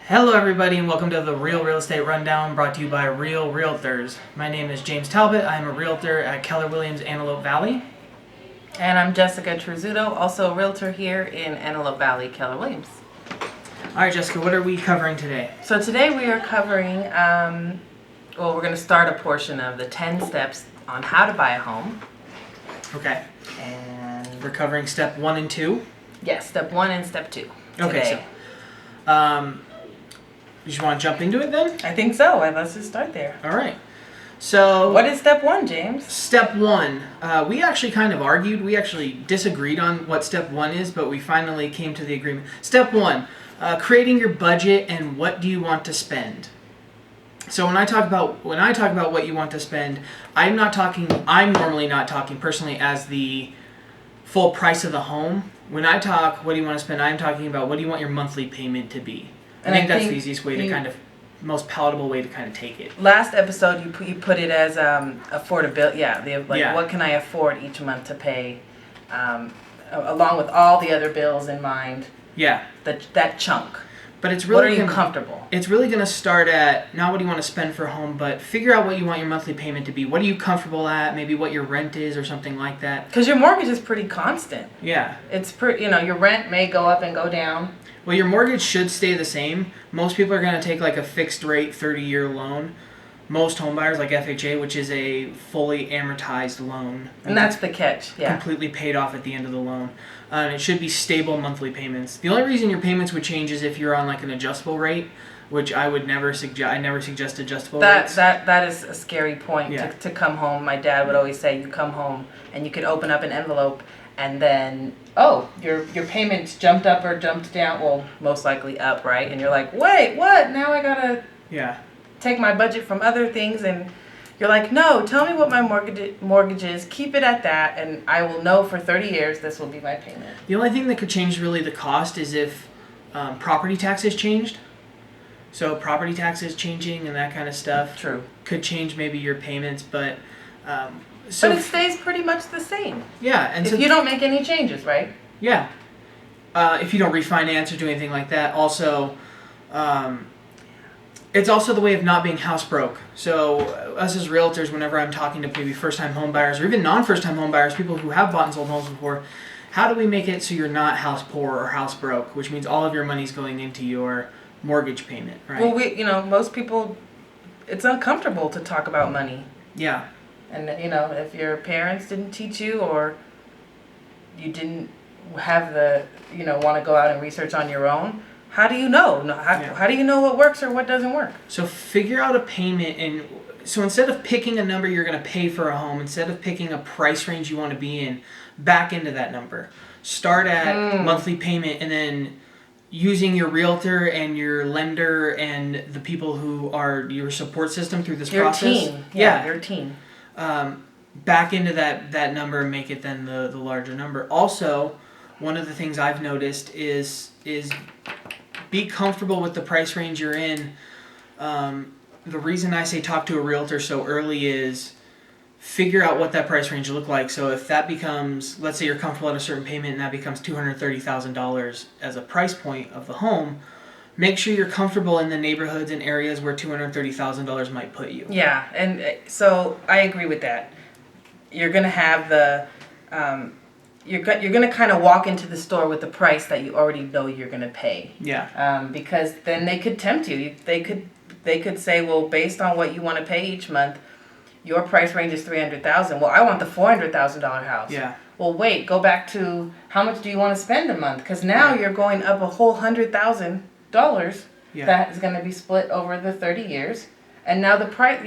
Hello everybody and welcome to the Real Estate Rundown brought to you by Real Realtors. My name is James Talbot. I am a realtor at Keller Williams Antelope Valley. And I'm Jessica Truzzuto, also a realtor here in Antelope Valley, Keller Williams. Alright Jessica, what are we covering today? So today we are covering, we're going to start a portion of the 10 steps on how to buy a home. Okay. And We're covering step 1 and 2. yes, step 1 and step 2 Okay, today. You just want to jump into it then? I think so, and let's just start there. Alright. So What is step 1, James? Step 1, we actually kind of argued, we actually disagreed on what step 1 is, but we finally came to the agreement. Step 1, creating your budget and what do you want to spend. So when I talk about what you want to spend, I'm normally not talking personally as the full price of the home. When I talk what do you want to spend, I'm talking about what do you want your monthly payment to be. I think that's the easiest way to kind of, most palatable way to kind of take it. Last episode you put it as affordability. Yeah, what can I afford each month to pay, along with all the other bills in mind. Yeah. That chunk. But it's really what are you comfortable? It's really going to start at not what do you want to spend for a home, but figure out what you want your monthly payment to be. What are you comfortable at? Maybe what your rent is or something like that. Because your mortgage is pretty constant. Yeah. It's your rent may go up and go down. Well, your mortgage should stay the same. Most people are going to take like a fixed rate 30-year loan. Most home buyers like FHA, which is a fully amortized loan. And that's the catch, yeah. Completely paid off at the end of the loan. And it should be stable monthly payments. The only reason your payments would change is if you're on like an adjustable rate, which I would never suggest. I never suggest adjustable rates. That is a scary point. Yeah. To come home. My dad would always say, you come home and you can open up an envelope and then, your payments jumped up or jumped down. Well, most likely up, right? And you're like, wait, what? Now I gotta take my budget from other things, and you're like, no, tell me what my mortgage is, keep it at that, and I will know for 30 years this will be my payment. The only thing that could change really the cost is if property taxes changed. So property taxes changing and that kind of stuff could change maybe your payments, but but it stays pretty much the same. Yeah, and if you don't make any changes, right? Yeah. If you don't refinance or do anything like that. Also, it's also the way of not being house broke. So us as realtors, whenever I'm talking to maybe first-time home buyers or even non-first-time home buyers, people who have bought and sold homes before, how do we make it so you're not house poor or house broke, which means all of your money's going into your mortgage payment, right? Well, most people, it's uncomfortable to talk about money. Yeah. And, if your parents didn't teach you or you didn't have want to go out and research on your own, how do you know? How do you know what works or what doesn't work? So figure out a payment, and so instead of picking a number you're going to pay for a home, instead of picking a price range you want to be in, back into that number. Start at monthly payment, and then using your realtor and your lender and the people who are your support system through this process. Your team. Yeah, your team. Back into that number and make it then the larger number. Also, one of the things I've noticed is be comfortable with the price range you're in. The reason I say talk to a realtor so early is figure out what that price range look like. So if that becomes, let's say you're comfortable at a certain payment and that becomes $230,000 as a price point of the home, make sure you're comfortable in the neighborhoods and areas where $230,000 might put you. Yeah, and so I agree with that. You're gonna have you're gonna kind of walk into the store with the price that you already know you're gonna pay. Yeah. Because then they could tempt you. They could say, well, based on what you want to pay each month, your price range is $300,000. Well, I want the $400,000 house. Yeah. Well, wait, go back to how much do you want to spend a month? Because now you're going up a whole $100,000. That is going to be split over the 30 years, and now the price,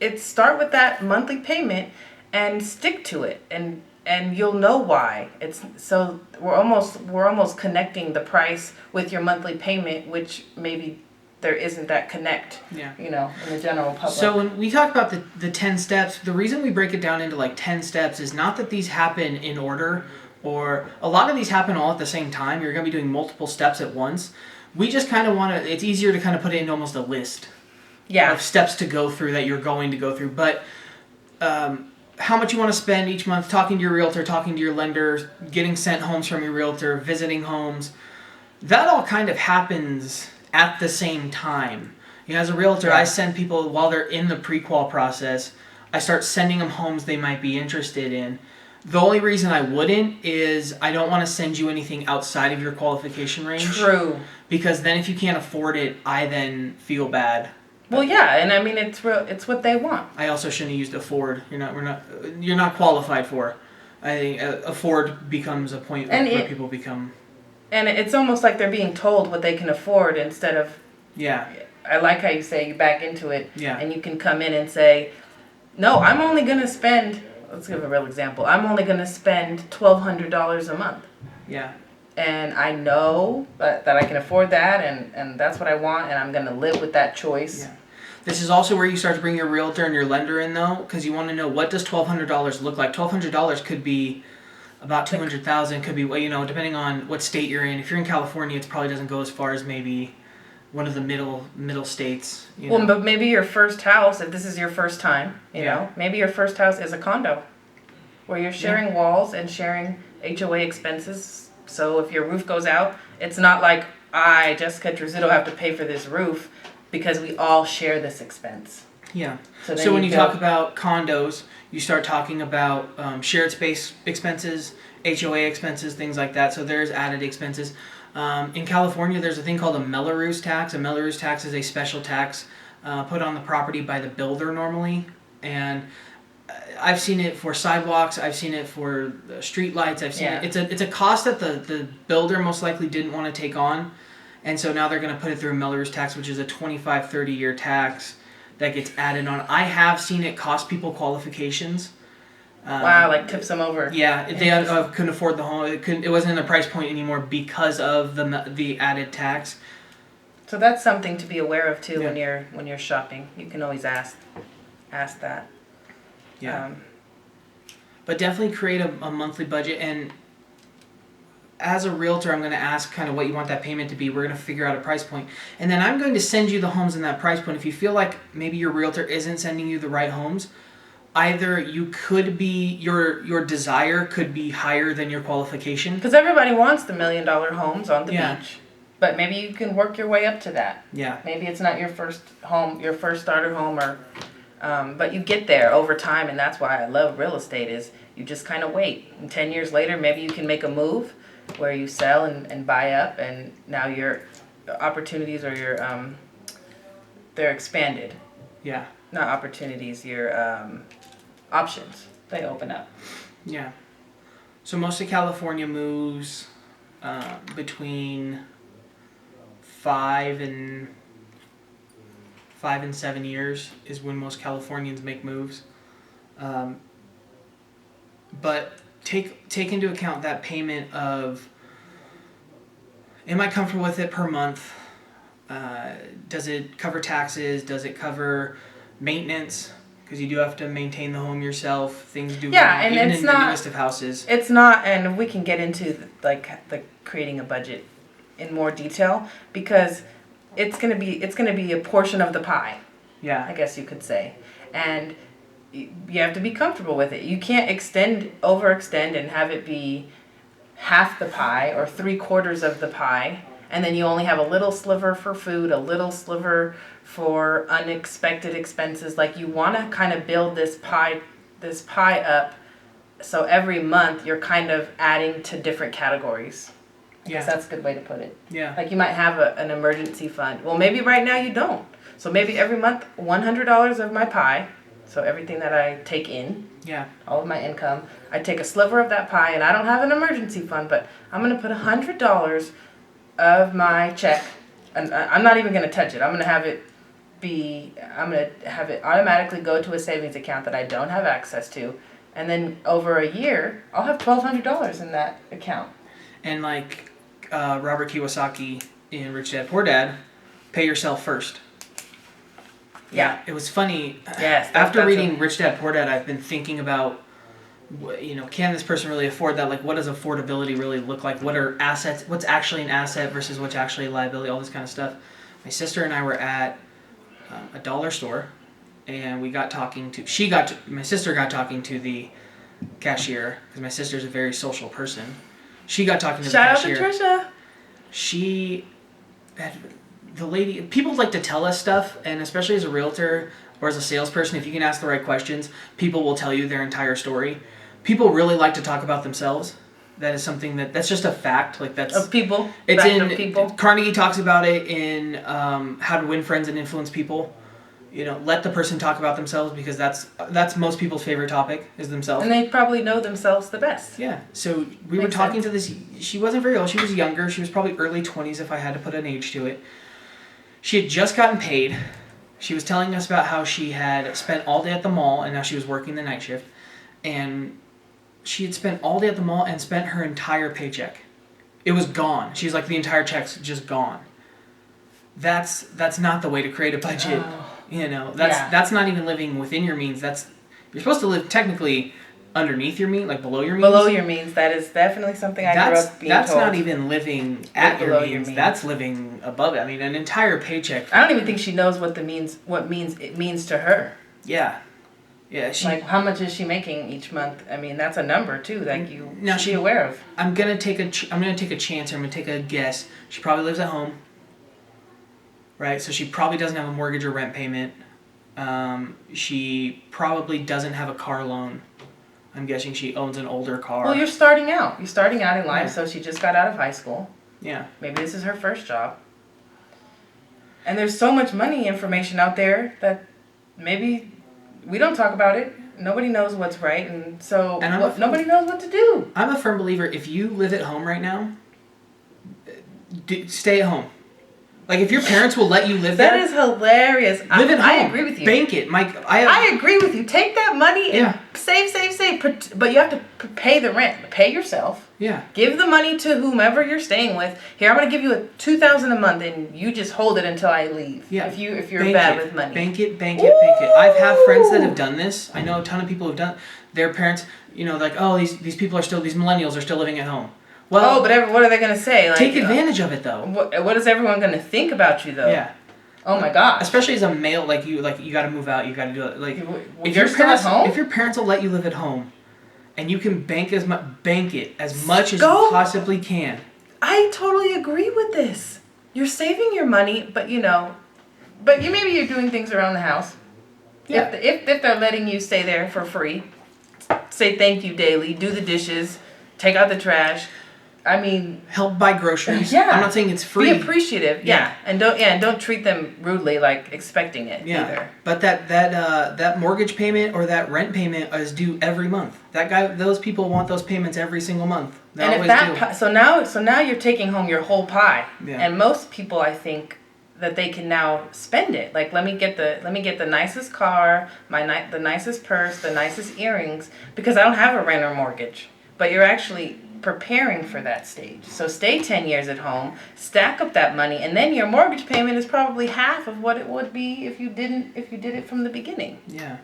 it's start with that monthly payment and stick to it, and you'll know why. It's so we're almost connecting the price with your monthly payment, which maybe there isn't that connect. Yeah. In the general public. So when we talk about the 10 steps, the reason we break it down into like 10 steps is not that these happen in order, or a lot of these happen all at the same time. You're going to be doing multiple steps at once. We just kind of want to, it's easier to kind of put it into almost a list of steps to go through that you're going to go through. But how much you want to spend each month, talking to your realtor, talking to your lender, getting sent homes from your realtor, visiting homes, that all kind of happens at the same time. As a realtor, I send people while they're in the pre-qual process. I start sending them homes they might be interested in. The only reason I wouldn't is I don't want to send you anything outside of your qualification range. True. Because then if you can't afford it, I then feel bad. Well, yeah, and I mean it's what they want. I also shouldn't have used afford. You're not qualified for. I think afford becomes a point where people become. And it's almost like they're being told what they can afford instead of. Yeah. I like how you say you back into it. Yeah. And you can come in and say, no, I'm only gonna spend. Let's give a real example. I'm only gonna spend $1,200 a month. Yeah. And I know that I can afford that, and that's what I want, and I'm going to live with that choice. Yeah. This is also where you start to bring your realtor and your lender in, though, because you want to know, what does $1,200 look like? $1,200 could be about $200,000, could be, depending on what state you're in. If you're in California, it probably doesn't go as far as maybe one of the middle states. Well, but maybe your first house, if this is your first time, maybe your first house is a condo where you're sharing walls and sharing HOA expenses. So if your roof goes out, it's not like I, Jessica Truzito, have to pay for this roof because we all share this expense. Yeah. So when you talk about condos, you start talking about shared space expenses, HOA expenses, things like that. So there's added expenses. In California, there's a thing called a Melrose tax. A Melrose tax is a special tax put on the property by the builder normally. And I've seen it for sidewalks. I've seen it for street lights. I've seen it. It's a cost that the builder most likely didn't want to take on, and so now they're going to put it through a Melrose tax, which is a 25, 30-year tax that gets added on. I have seen it cost people qualifications. Wow, like tips them over. Yeah, they couldn't afford the home. It wasn't in the price point anymore because of the added tax. So that's something to be aware of too when you're shopping. You can always ask that. Yeah. But definitely create a monthly budget, and as a realtor, I'm going to ask kind of what you want that payment to be. We're going to figure out a price point, and then I'm going to send you the homes in that price point. If you feel like maybe your realtor isn't sending you the right homes, either you could be your desire could be higher than your qualification. Because everybody wants the $1 million homes on the beach, but maybe you can work your way up to that. Yeah. Maybe it's not your first home, your first starter home, or. But you get there over time, and that's why I love real estate, is you just kind of wait. And 10 years later, maybe you can make a move where you sell and buy up, and now your opportunities or your, they're expanded. Yeah. Not opportunities, your options, they open up. Yeah. So most of California moves between 5 and 7 years is when most Californians make moves. But take into account that payment of, am I comfortable with it per month? Does it cover taxes? Does it cover maintenance? Because you do have to maintain the home yourself. Things do. Yeah, and even it's in not the newest of houses. It's not, and we can get into the creating a budget in more detail, because it's gonna be a portion of the pie. Yeah. I guess you could say, and you have to be comfortable with it. You can't overextend and have it be half the pie or 3/4 of the pie, and then you only have a little sliver for food, a little sliver for unexpected expenses. Like, you want to kind of build this pie up, so every month you're kind of adding to different categories. I guess that's a good way to put it. Yeah. Like, you might have an emergency fund. Well, maybe right now you don't. So maybe every month, $100 of my pie, so everything that I take in, all of my income, I take a sliver of that pie, and I don't have an emergency fund, but I'm going to put $100 of my check, and I'm not even going to touch it. I'm going to have it automatically go to a savings account that I don't have access to, and then over a year, I'll have $1,200 in that account. And like Robert Kiyosaki in Rich Dad Poor Dad, pay yourself first. Yeah, it was funny. Yes. After reading Rich Dad Poor Dad, I've been thinking about, can this person really afford that? Like, what does affordability really look like? What are assets? What's actually an asset versus what's actually a liability? All this kind of stuff. My sister and I were at a dollar store, and my sister got talking to the cashier, because my sister's a very social person. She got talking to the cashier. Shout out to Trisha. She had the lady, people like to tell us stuff, and especially as a realtor or as a salesperson, if you can ask the right questions, people will tell you their entire story. People really like to talk about themselves. That is something that's just a fact. Like that's of people. It's fact in of people. Carnegie talks about it in How to Win Friends and Influence People. You know, let the person talk about themselves, because that's most people's favorite topic is themselves. And they probably know themselves the best. Yeah. So we were talking to this. She wasn't very old. She was younger. She was probably early 20s if I had to put an age to it. She had just gotten paid. She was telling us about how she had spent all day at the mall, and now she was working the night shift. And she had spent all day at the mall and spent her entire paycheck. It was gone. She's like, the entire check's just gone. That's not the way to create a budget. You know, that's not even living within your means. You're supposed to live technically underneath your means, like below your means. Below your means. That is definitely something I grew up being That's told. not even living at your means. That's living above it. I mean, an entire paycheck. I don't even think she knows what it means to her. Yeah. Yeah, like how much is she making each month? I mean, that's a number too that you should be aware of. I'm gonna take a chance. Or I'm gonna take a guess. She probably lives at home, right? So she probably doesn't have a mortgage or rent payment. She probably doesn't have a car loan. I'm guessing she owns an older car. Well, you're starting out. You're starting out in life, so she just got out of high school. Yeah. Maybe this is her first job. And there's so much money information out there that maybe we don't talk about it. Nobody knows what's right, and so nobody knows what to do. I'm a firm believer, if you live at home right now, stay at home. Like, if your parents will let you live there. That is hilarious. Live at home. I agree with you. Bank it. I agree with you. Take that money and save. But you have to pay the rent. Pay yourself. Yeah. Give the money to whomever you're staying with. Here, I'm going to give you $2,000 a month, and you just hold it until I leave. Yeah. If you're bad with money. Bank it. I've had friends that have done this. I know a ton of people who've done. Their parents, like, oh, these people these millennials are still living at home. Well, but what are they going to say? Like, take advantage of it, though. What is everyone going to think about you, though? Yeah. Oh my gosh. Especially as a male, you got to move out. You got to do it. Like, if you're still at home, if your parents will let you live at home, and you can bank it as much as you possibly can. I totally agree with this. You're saving your money, but maybe you're doing things around the house. Yeah. If they're letting you stay there for free, say thank you daily, do the dishes, take out the trash. I mean, help buy groceries. Yeah. I'm not saying it's free. Be appreciative. Yeah. And don't treat them rudely, like expecting it either. But that mortgage payment or that rent payment is due every month. Those people want those payments every single month. They always do. So now you're taking home your whole pie. Yeah. And most people, I think, that they can now spend it. Like, let me get the nicest car, the nicest purse, the nicest earrings, because I don't have a rent or mortgage. But you're actually preparing for that stage. So stay 10 years at home, stack up that money, and then your mortgage payment is probably half of what it would be if you did it from the beginning. Yeah.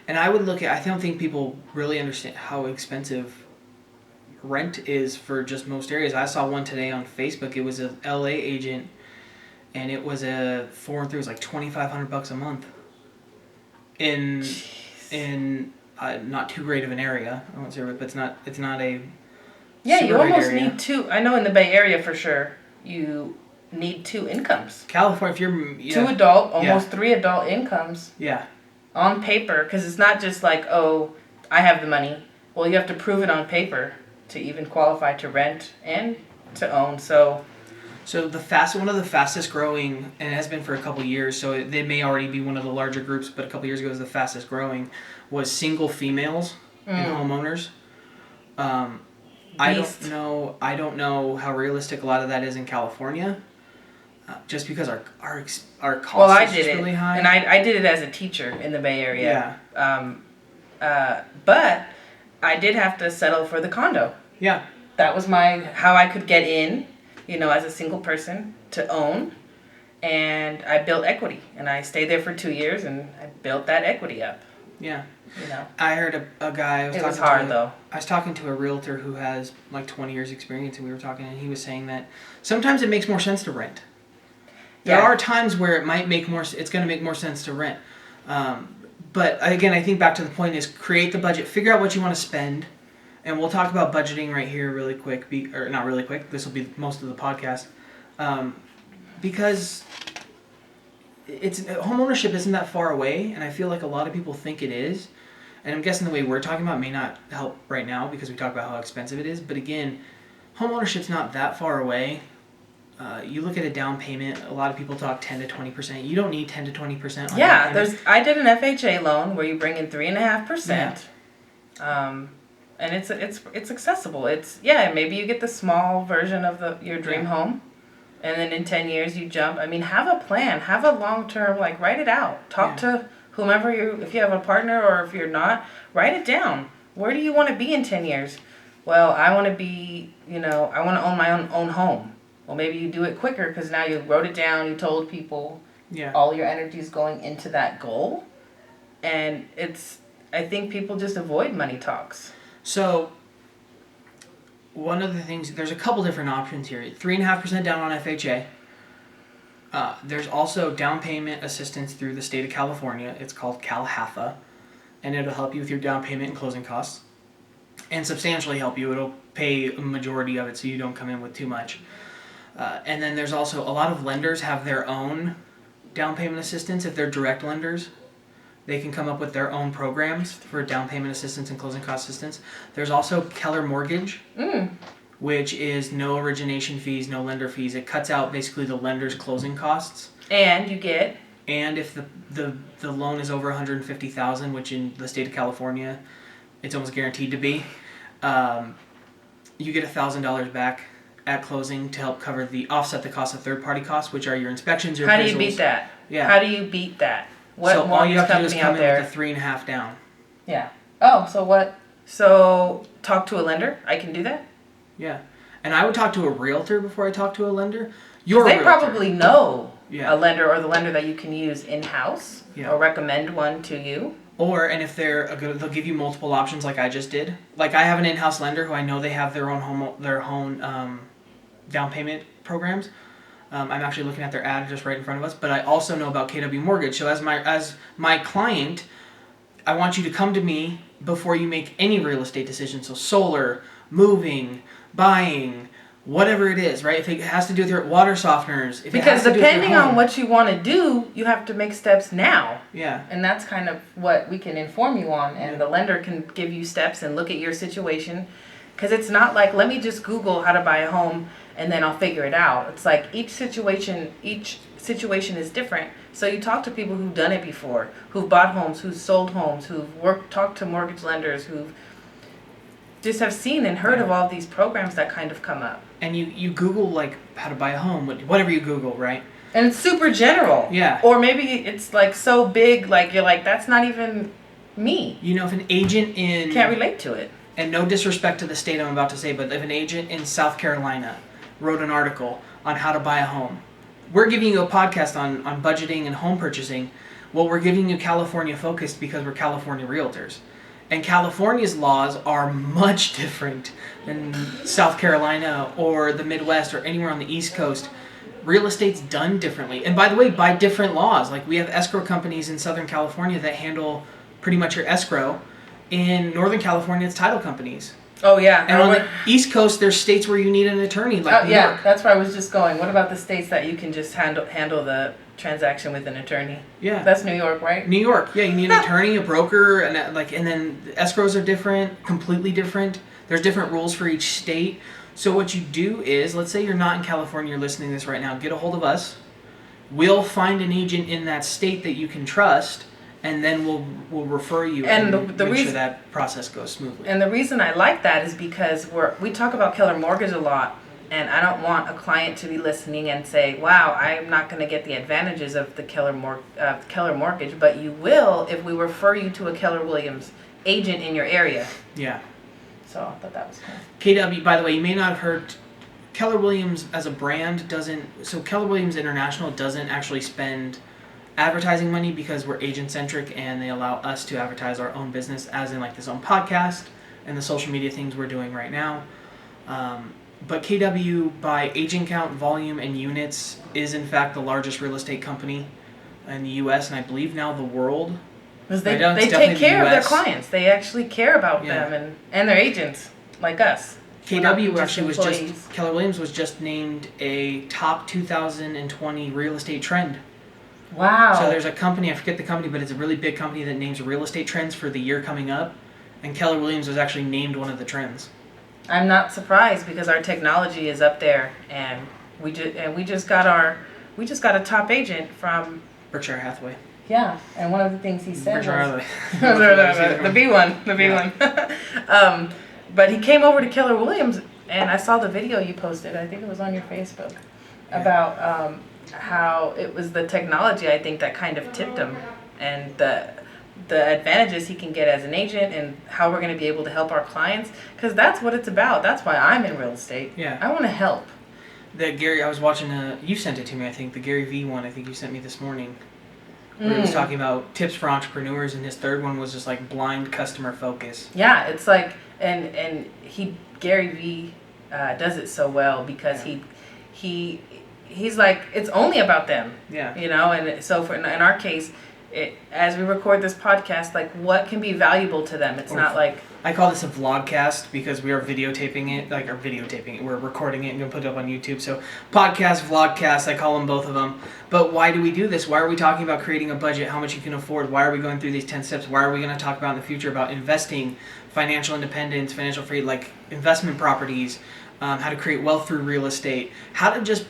And I don't think people really understand how expensive rent is for just most areas. I saw one today on Facebook. It was a LA agent, and it was a 4 and 3. It was like $2,500 a month in not too great of an area. I won't say it, but it's not a you almost need two. I know in the Bay Area for sure, you need 2 incomes. California, if you're 2 adult, almost 3 adult incomes. Yeah. On paper, because it's not just like, oh, I have the money. Well, you have to prove it on paper to even qualify to rent and to own. So one of the fastest growing, and it has been for a couple of years, so they may already be one of the larger groups, but a couple of years ago it was the fastest growing, was single females and homeowners. I don't know how realistic a lot of that is in California, just because our cost is really high. And I did it as a teacher in the Bay Area. Yeah. But I did have to settle for the condo. Yeah. That was how I could get in, as a single person to own, and I built equity, and I stayed there for 2 years, and I built that equity up. Yeah. I heard a guy. It was hard, though. I was talking to a realtor who has like 20 years experience, and we were talking, and he was saying that sometimes it makes more sense to rent. There are times where it's going to make more sense to rent. But again, I think back to the point is create the budget, figure out what you want to spend, and we'll talk about budgeting right here really quick, or not really quick. This will be most of the podcast, because home ownership isn't that far away, and I feel like a lot of people think it is. And I'm guessing the way we're talking about may not help right now because we talk about how expensive it is. But again, home ownership's not that far away. You look at a down payment. A lot of people talk 10 to 20%. You don't need 10 to 20%. I did an FHA loan where you bring in 3.5%, and it's accessible. Maybe you get the small version of your dream home, and then in 10 years you jump. I mean, have a plan, have a long term. Like write it out. Talk to whomever if you have a partner or if you're not, write it down. Where do you want to be in 10 years? Well, I want to be, I want to own my own home. Well, maybe you do it quicker because now you wrote it down, you told people all your energy is going into that goal. And I think people just avoid money talks. So, one of the things, there's a couple different options here. 3.5% down on FHA. There's also down payment assistance through the state of California. It's called CalHAFA, and it'll help you with your down payment and closing costs, and substantially help you. It'll pay a majority of it, so you don't come in with too much. And then there's also a lot of lenders have their own down payment assistance. If they're direct lenders, they can come up with their own programs for down payment assistance and closing cost assistance. There's also Keller Mortgage. Which is no origination fees, no lender fees. It cuts out basically the lender's closing costs. And you get? And if the loan is over $150,000, which in the state of California, it's almost guaranteed to be, you get $1,000 back at closing to help offset the cost of third-party costs, which are your inspections, your appraisals. How do you beat that? Yeah. How do you beat that? What so all you have to do is come in there? with a 3.5 down. Yeah. Oh, so what? So talk to a lender? I can do that? Yeah. And I would talk to a realtor before I talk to a lender. They probably know a lender or the lender that you can use in-house or recommend one to you. And if they'll give you multiple options like I just did. Like I have an in-house lender who I know they have their own down payment programs. I'm actually looking at their ad just right in front of us. But I also know about KW Mortgage. So as my client, I want you to come to me before you make any real estate decision. So solar, moving, buying, whatever it is, right? If it has to do with your water softeners. Because depending on what you want to do, you have to make steps now. Yeah. And that's kind of what we can inform you on. And the lender can give you steps and look at your situation. Because it's not like, let me just Google how to buy a home and then I'll figure it out. It's like each situation is different. So you talk to people who've done it before, who've bought homes, who've sold homes, who've talked to mortgage lenders, who've just have seen and heard of all these programs that kind of come up. And you Google like how to buy a home, whatever you Google, right? And it's super general. Yeah. Or maybe it's like so big, like you're like, that's not even me. If an agent can't relate to it. And no disrespect to the state I'm about to say, but if an agent in South Carolina wrote an article on how to buy a home, we're giving you a podcast on budgeting and home purchasing. Well, we're giving you California focused because we're California realtors. And California's laws are much different than South Carolina or the Midwest or anywhere on the East Coast. Real estate's done differently. And by the way, by different laws. Like we have escrow companies in Southern California that handle pretty much your escrow. In Northern California, it's title companies. Oh, yeah. And on the East Coast, there's states where you need an attorney, like New York. That's where I was just going. What about the states that you can just handle the transaction with an attorney? Yeah. That's New York, right? New York. Yeah, you need an attorney, a broker, and then the escrows are different, completely different. There's different rules for each state. So what you do is, let's say you're not in California, you're listening to this right now, get a hold of us. We'll find an agent in that state that you can trust, and then we'll refer you and make sure that process goes smoothly. And the reason I like that is because we talk about Keller Mortgage a lot, and I don't want a client to be listening and say, wow, I'm not going to get the advantages of the Keller Mortgage, but you will if we refer you to a Keller Williams agent in your area. Yeah. So I thought that was cool. KW, by the way, you may not have heard, Keller Williams as a brand Keller Williams International doesn't actually spend advertising money because we're agent centric and they allow us to advertise our own business, as in like this own podcast and the social media things we're doing right now. But KW, by agent count, volume, and units, is in fact the largest real estate company in the U.S. and I believe now the world. Because they take care of their clients. They actually care about them and their agents, like us. KW actually Keller Williams was just named a top 2020 real estate trend. Wow. So there's a company, I forget the company, but it's a really big company that names real estate trends for the year coming up. And Keller Williams was actually named one of the trends. I'm not surprised because our technology is up there, and we just got a top agent from Berkshire Hathaway. Yeah, and one of the things he said Berkshire was the B one. But he came over to Keller Williams, and I saw the video you posted. I think it was on your Facebook about how it was the technology, I think, that kind of tipped him, and the advantages he can get as an agent, and how we're going to be able to help our clients, because that's what it's about. That's why I'm in real estate. Yeah. I want to help. I was watching you sent it to me, I think, the Gary Vee one, I think you sent me this morning. Where he was talking about tips for entrepreneurs, and his third one was just like blind customer focus. Yeah, it's like, and Gary Vee does it so well because he's like, it's only about them. Yeah. You know, and so in our case, as we record this podcast, like, what can be valuable to them? It's not like... I call this a vlogcast because we are videotaping it, we're recording it and going to put it up on YouTube. So podcast, vlogcast, I call them both of them. But why do we do this? Why are we talking about creating a budget, how much you can afford? Why are we going through these 10 steps? Why are we going to talk about in the future about investing, financial independence, financial freedom, like investment properties, how to create wealth through real estate, how to just...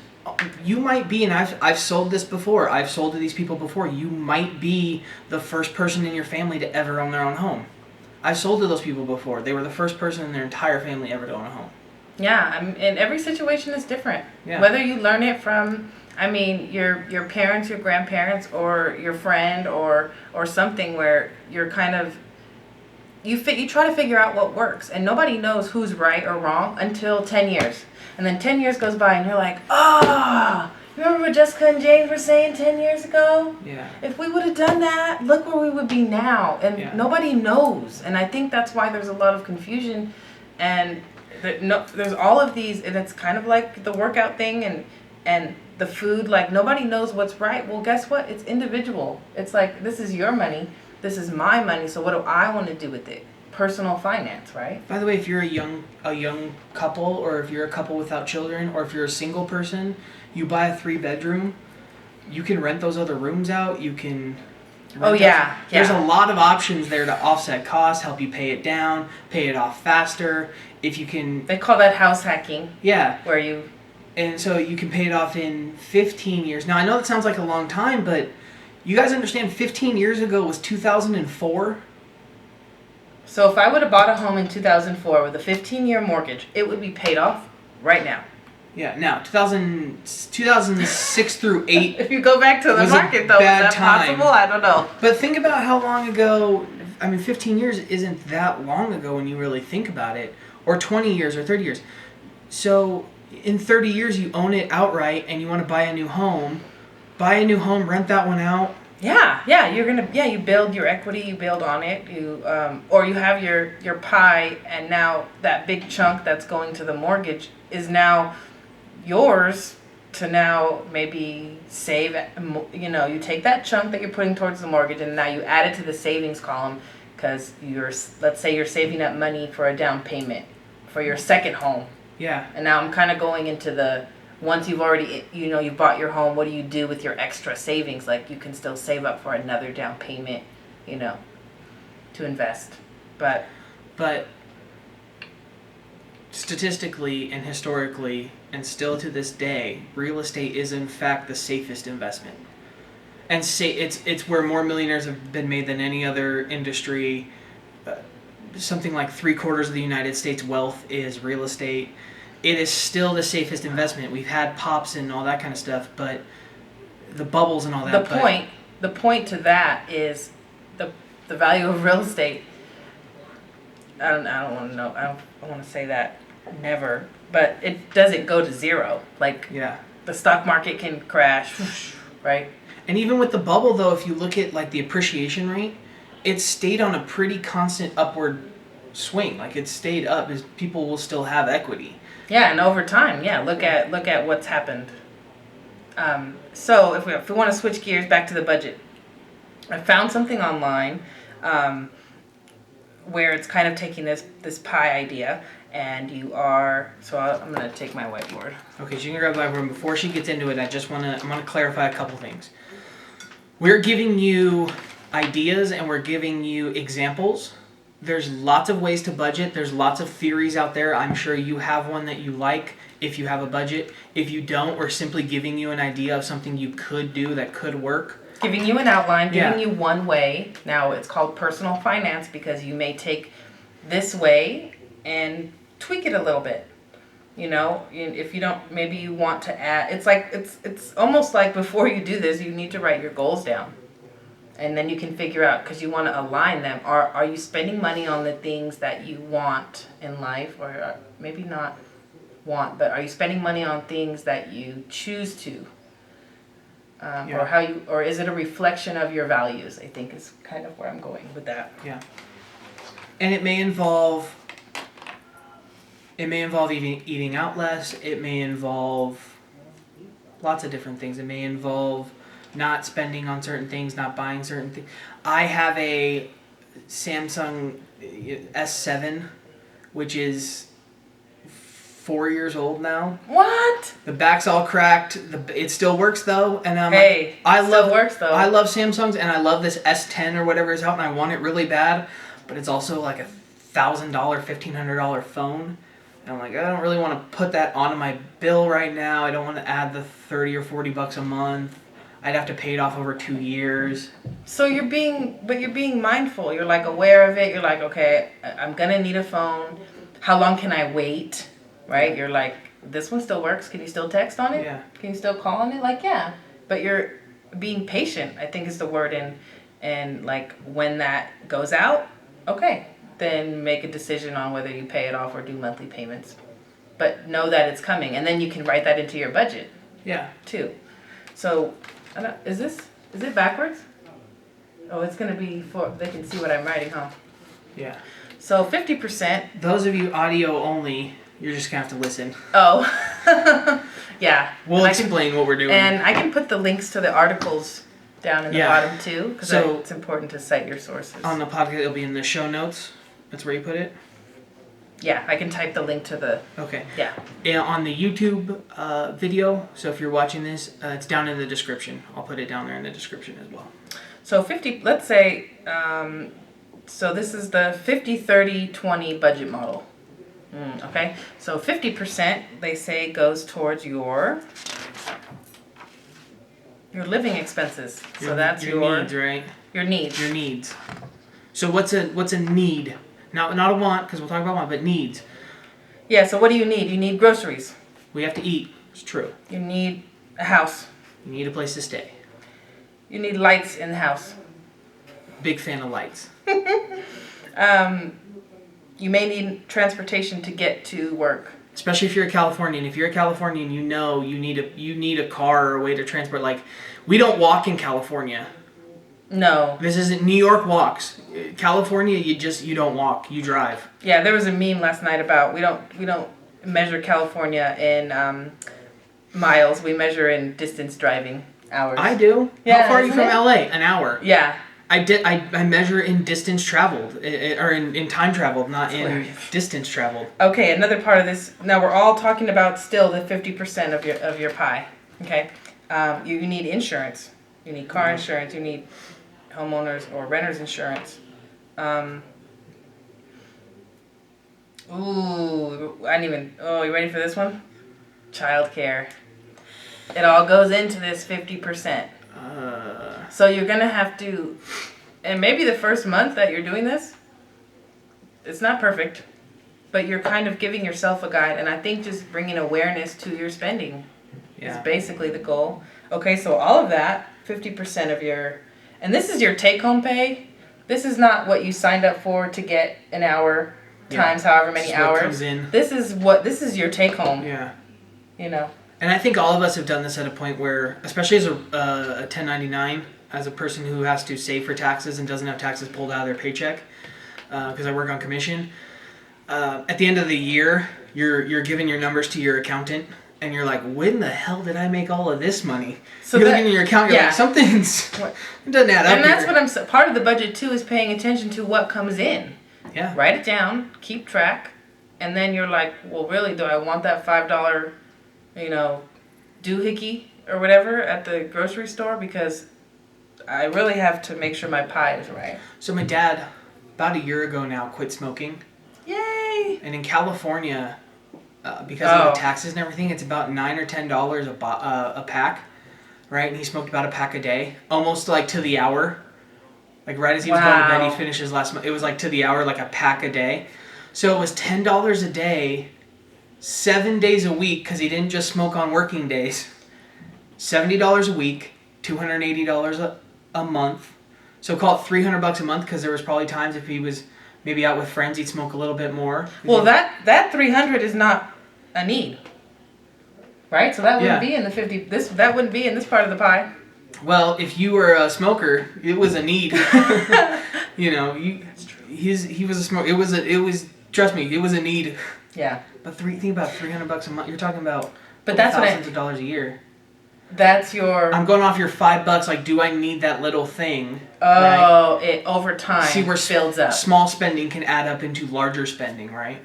You might be, and I've sold this before, I've sold to these people before, you might be the first person in your family to ever own their own home. I've sold to those people before. They were the first person in their entire family ever to own a home. Yeah, and every situation is different. Yeah. Whether you learn it from, your parents, your grandparents, or your friend, or something where you're kind of, you try to figure out what works, and nobody knows who's right or wrong until 10 years. And then 10 years goes by, and you're like, remember what Jessica and James were saying 10 years ago? Yeah. If we would have done that, look where we would be now. And nobody knows. And I think that's why there's a lot of confusion. And there's all of these, and it's kind of like the workout thing and the food. Like, nobody knows what's right. Well, guess what? It's individual. It's like, this is your money. This is my money. So what do I want to do with it? Personal finance, right? By the way, if you're a young couple, or if you're a couple without children, or if you're a single person, you buy a 3-bedroom, you can rent those other rooms out. You can there's a lot of options there to offset costs, help you pay it down, pay it off faster. If you can, they call that house hacking. Yeah. And so you can pay it off in 15 years. Now, I know that sounds like a long time, but you guys understand 15 years ago was 2004? So if I would have bought a home in 2004 with a 15-year mortgage, it would be paid off right now. Yeah, now 2006 through 8. If you go back to the market, though, is that possible? I don't know. But think about how long ago. 15 years isn't that long ago when you really think about it, or 20 years, or 30 years. So in 30 years, you own it outright, and you want to buy a new home. Buy a new home, rent that one out. Yeah, you build your equity, you build on it, or you have your pie, and now that big chunk that's going to the mortgage is now yours to now maybe save. You take that chunk that you're putting towards the mortgage, and now you add it to the savings column, because let's say you're saving up money for a down payment for your second home. Yeah. And now I'm kind of going into the, once you've already, you bought your home, what do you do with your extra savings? Like, you can still save up for another down payment, to invest. But statistically and historically, and still to this day, real estate is in fact the safest investment. And it's where more millionaires have been made than any other industry. Something like 3/4 of the United States' wealth is real estate. It is still the safest investment. We've had pops and all that kind of stuff, but the bubbles and all that. The point to that is the value of real estate. I don't want to know. I don't want to say that. Never. But it doesn't go to zero. The stock market can crash, right? And even with the bubble, though, if you look at the appreciation rate, it stayed on a pretty constant upward swing. It stayed up, as people will still have equity. Yeah, and over time, look at what's happened. So if we want to switch gears back to the budget, I found something online where it's kind of taking this pie idea, and I'm going to take my whiteboard. Okay, so you can grab the whiteboard. Before she gets into it, I'm going to clarify a couple things. we're giving you ideas and we're giving you examples. There's lots of ways to budget. There's lots of theories out there. I'm sure you have one that you like if you have a budget. If you don't, we're simply giving you an idea of something you could do that could work. Giving you an outline, giving you one way. Now it's called personal finance because you may take this way and tweak it a little bit. You know, if you don't, maybe you want to add, it's almost like before you do this, you need to write your goals down. And then you can figure out, because you want to align them. Are you spending money on the things that you want in life, or maybe not want, but are you spending money on things that you choose to? Or is it a reflection of your values? I think is kind of where I'm going with that. Yeah. And it may involve eating out less. It may involve lots of different things. It may involve not spending on certain things, not buying certain things. I have a Samsung S7, which is 4 years old now. What? The back's all cracked. It still works though, and works though. I love Samsungs, and I love this S10 or whatever is out, and I want it really bad, but it's also like $1,000, $1,500 phone. And I'm like, I don't really want to put that onto my bill right now. I don't want to add the $30 or $40 a month. I'd have to pay it off over 2 years. So you're being mindful. You're like aware of it. You're like, okay, I'm gonna need a phone. How long can I wait? Right? You're like, this one still works. Can you still text on it? Yeah. Can you still call on it? Like, yeah. But you're being patient, I think is the word. And like when that goes out, okay, then make a decision on whether you pay it off or do monthly payments. But know that it's coming, and then you can write that into your budget. Yeah. Too. So, is it backwards? Oh, it's gonna be they can see what I'm writing, huh? Yeah. So 50%. Those of you audio only, you're just gonna have to listen. Oh, yeah. We'll explain what we're doing. And I can put the links to the articles down in the bottom too, because it's important to cite your sources. On the podcast, it'll be in the show notes. That's where you put it? Yeah, I can type the link to the... Okay. Yeah. And on the YouTube video, so if you're watching this, it's down in the description. I'll put it down there in the description as well. So let's say, so this is the 50-30-20 budget model. Okay, so 50% they say goes towards your living expenses. So that's your needs, right? Your needs. Your needs. So what's a need? Not a want, because we'll talk about want, but needs. Yeah, so what do you need? You need groceries. We have to eat. It's true. You need a house. You need a place to stay. You need lights in the house. Big fan of lights. You may need transportation to get to work. Especially if you're a Californian. If you're a Californian, you know you need a car or a way to transport. Like, we don't walk in California. No. This isn't New York walks. California, you don't walk. You drive. Yeah, there was a meme last night about we don't measure California in miles. We measure in distance driving hours. I do. Yeah, how far are you from LA? An hour. Yeah. I measure in distance traveled, or in time traveled, not in distance traveled. Okay, another part of this. Now we're all talking about still the 50% of your pie. Okay, you need insurance. You need car insurance. You need homeowners or renters insurance. You ready for this one? Childcare. It all goes into this 50%. So you're going to have to, and maybe the first month that you're doing this, it's not perfect, but you're kind of giving yourself a guide. And I think just bringing awareness to your spending is basically the goal. Okay, so all of that, 50% of your, and this is your take-home pay. This is not what you signed up for to get an hour times however many hours. Comes in. This is your take-home. Yeah. You know. And I think all of us have done this at a point where, especially as a 1099, as a person who has to save for taxes and doesn't have taxes pulled out of their paycheck, because I work on commission. At the end of the year, you're giving your numbers to your accountant, and you're like, when the hell did I make all of this money? So you're looking at your account, you're like, something's it doesn't add up. And that's what part of the budget too is paying attention to what comes in. Yeah. Write it down, keep track, and then you're like, well, really, do I want that $5, doohickey or whatever at the grocery store? Because I really have to make sure my pie is right. So my dad, about a year ago now, quit smoking. Yay! And in California, because of the taxes and everything, it's about $9 or $10 a pack, right? And he smoked about a pack a day, almost like to the hour. Like right as he was going to bed, he finished his last. It was like to the hour, like a pack a day. So it was $10 a day, 7 days a week, because he didn't just smoke on working days. $70 a week, $280 a month. So call it $300 a month, because there was probably times if he was maybe out with friends, he'd smoke a little bit more. Well, that 300 is not a need, right? So that wouldn't be in the 50. That wouldn't be in this part of the pie. Well, if you were a smoker, it was a need. You know, he was a smoker. It was trust me, it was a need. Yeah. But think about $300 a month. You're talking about thousands of dollars a year. That's your. I'm going off your $5. Like, do I need that little thing? Oh, right? It over time. See where builds up. Small spending can add up into larger spending, right?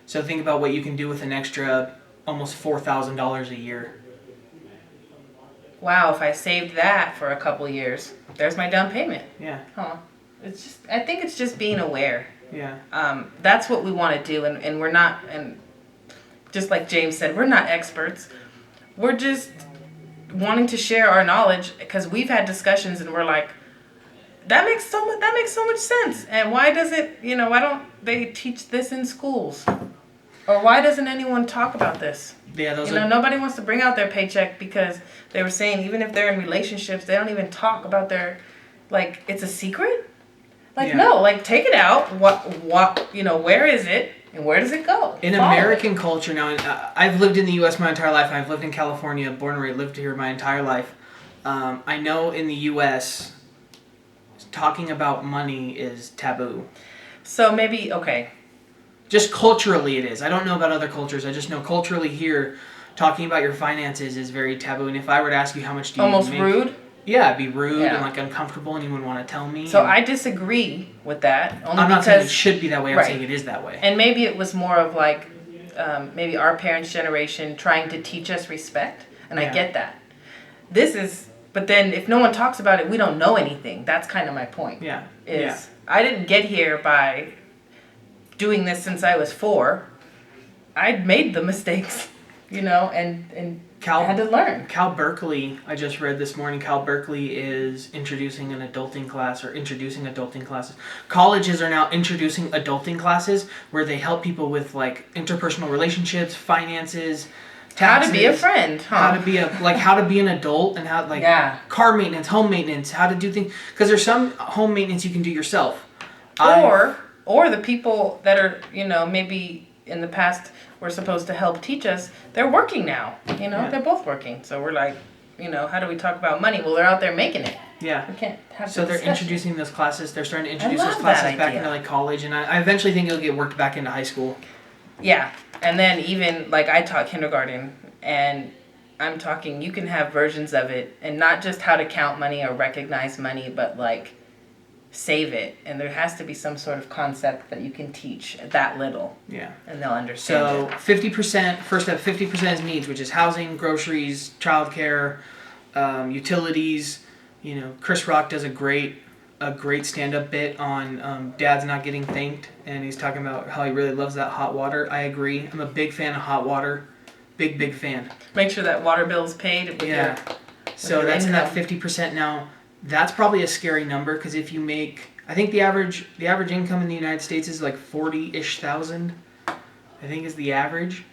So think about what you can do with an extra almost $4,000 a year. Wow, if I saved that for a couple years, there's my down payment. Yeah. Huh. I think it's just being aware. Yeah. That's what we want to do, and we're not, and just like James said, we're not experts. We're just wanting to share our knowledge, because we've had discussions and we're like, that makes so much sense. And why don't they teach this in schools? Or why doesn't anyone talk about this? Yeah, nobody wants to bring out their paycheck, because they were saying even if they're in relationships, they don't even talk about their, like, it's a secret? Like, no, like, take it out. Where is it? And where does it go? In American culture now, I've lived in the U.S. my entire life. I've lived in California, born and raised, lived here my entire life. I know in the U.S., talking about money is taboo. So maybe, okay. Just culturally it is. I don't know about other cultures. I just know culturally here, talking about your finances is very taboo. And if I were to ask you how much do you almost make, rude? Yeah, it'd be rude and like uncomfortable, and you wouldn't want to tell me. So I disagree with that. I'm not saying it should be that way. I'm saying it is that way. And maybe it was more of like maybe our parents' generation trying to teach us respect, and I get that. But then if no one talks about it, we don't know anything. That's kind of my point. Yeah. I didn't get here by doing this since I was 4. I'd made the mistakes, and I had to learn. Cal Berkeley, I just read this morning, Cal Berkeley is introducing adulting classes. Colleges are now introducing adulting classes where they help people with like interpersonal relationships, finances, taxes, how to be a friend, how to be an adult, and car maintenance, home maintenance, how to do things. Because there's some home maintenance you can do yourself. Or the people that are, maybe in the past were supposed to help teach us, they're working now. They're both working. So we're like, how do we talk about money? Well, they're out there making it. Yeah. We can't have So they're introducing those classes. They're starting to introduce those classes back into like college, and I eventually think it'll get worked back into high school. Yeah. And then even like I taught kindergarten, and I'm talking, you can have versions of it, and not just how to count money or recognize money, but like save it. And there has to be some sort of concept that you can teach that little. Yeah. And they'll understand. So 50%, first step, 50% is needs, which is housing, groceries, childcare, utilities. Chris Rock does a great stand-up bit on dads not getting thanked, and he's talking about how he really loves that hot water. I agree. I'm a big fan of hot water. Big fan. Make sure that water bill's paid. So that's in that 50% now. That's probably a scary number, because if you make, I think the average income in the United States is like 40-ish thousand. I think is the average.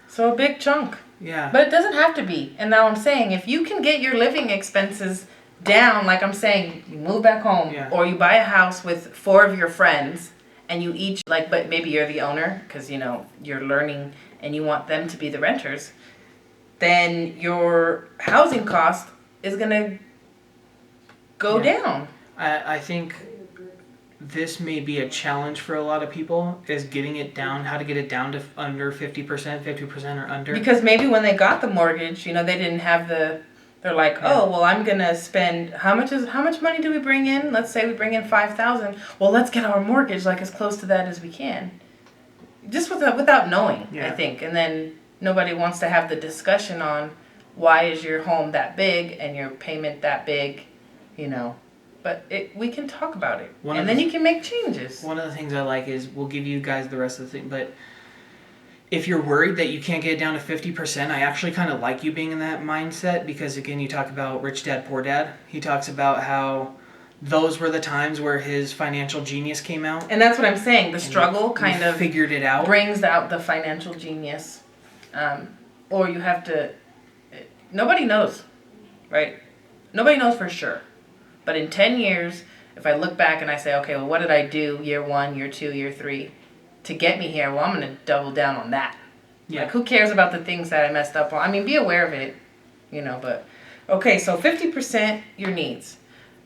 So a big chunk. Yeah. But it doesn't have to be. And now I'm saying, if you can get your living expenses down, like I'm saying, you move back home, or you buy a house with 4 of your friends, and you each but maybe you're the owner, because you're learning and you want them to be the renters, then your housing cost is gonna go down. I think this may be a challenge for a lot of people, is getting it down, how to get it down to under 50% or under. Because maybe when they got the mortgage, they didn't have they're like, oh, well, I'm going to spend, how much money do we bring in? Let's say we bring in $5,000. Well, let's get our mortgage like as close to that as we can. Just without knowing, I think. And then nobody wants to have the discussion on why is your home that big and your payment that big. you know. But we can talk about it, One and of then the- you can make changes. One of the things I like is we'll give you guys the rest of the thing, but if you're worried that you can't get it down to 50%, I actually kind of like you being in that mindset because, again, you talk about Rich Dad, Poor Dad. He talks about how those were the times where his financial genius came out. And that's what I'm saying. The struggle kind of figured it out. brings out the financial genius. Or you have to... Nobody knows, right? Nobody knows for sure. But in 10 years, if I look back and I say, okay, well, what did I do year 1, year 2, year 3 to get me here? Well, I'm going to double down on that. Yeah. Like, who cares about the things that I messed up on? I mean, be aware of it, you know, but... Okay, so 50% your needs.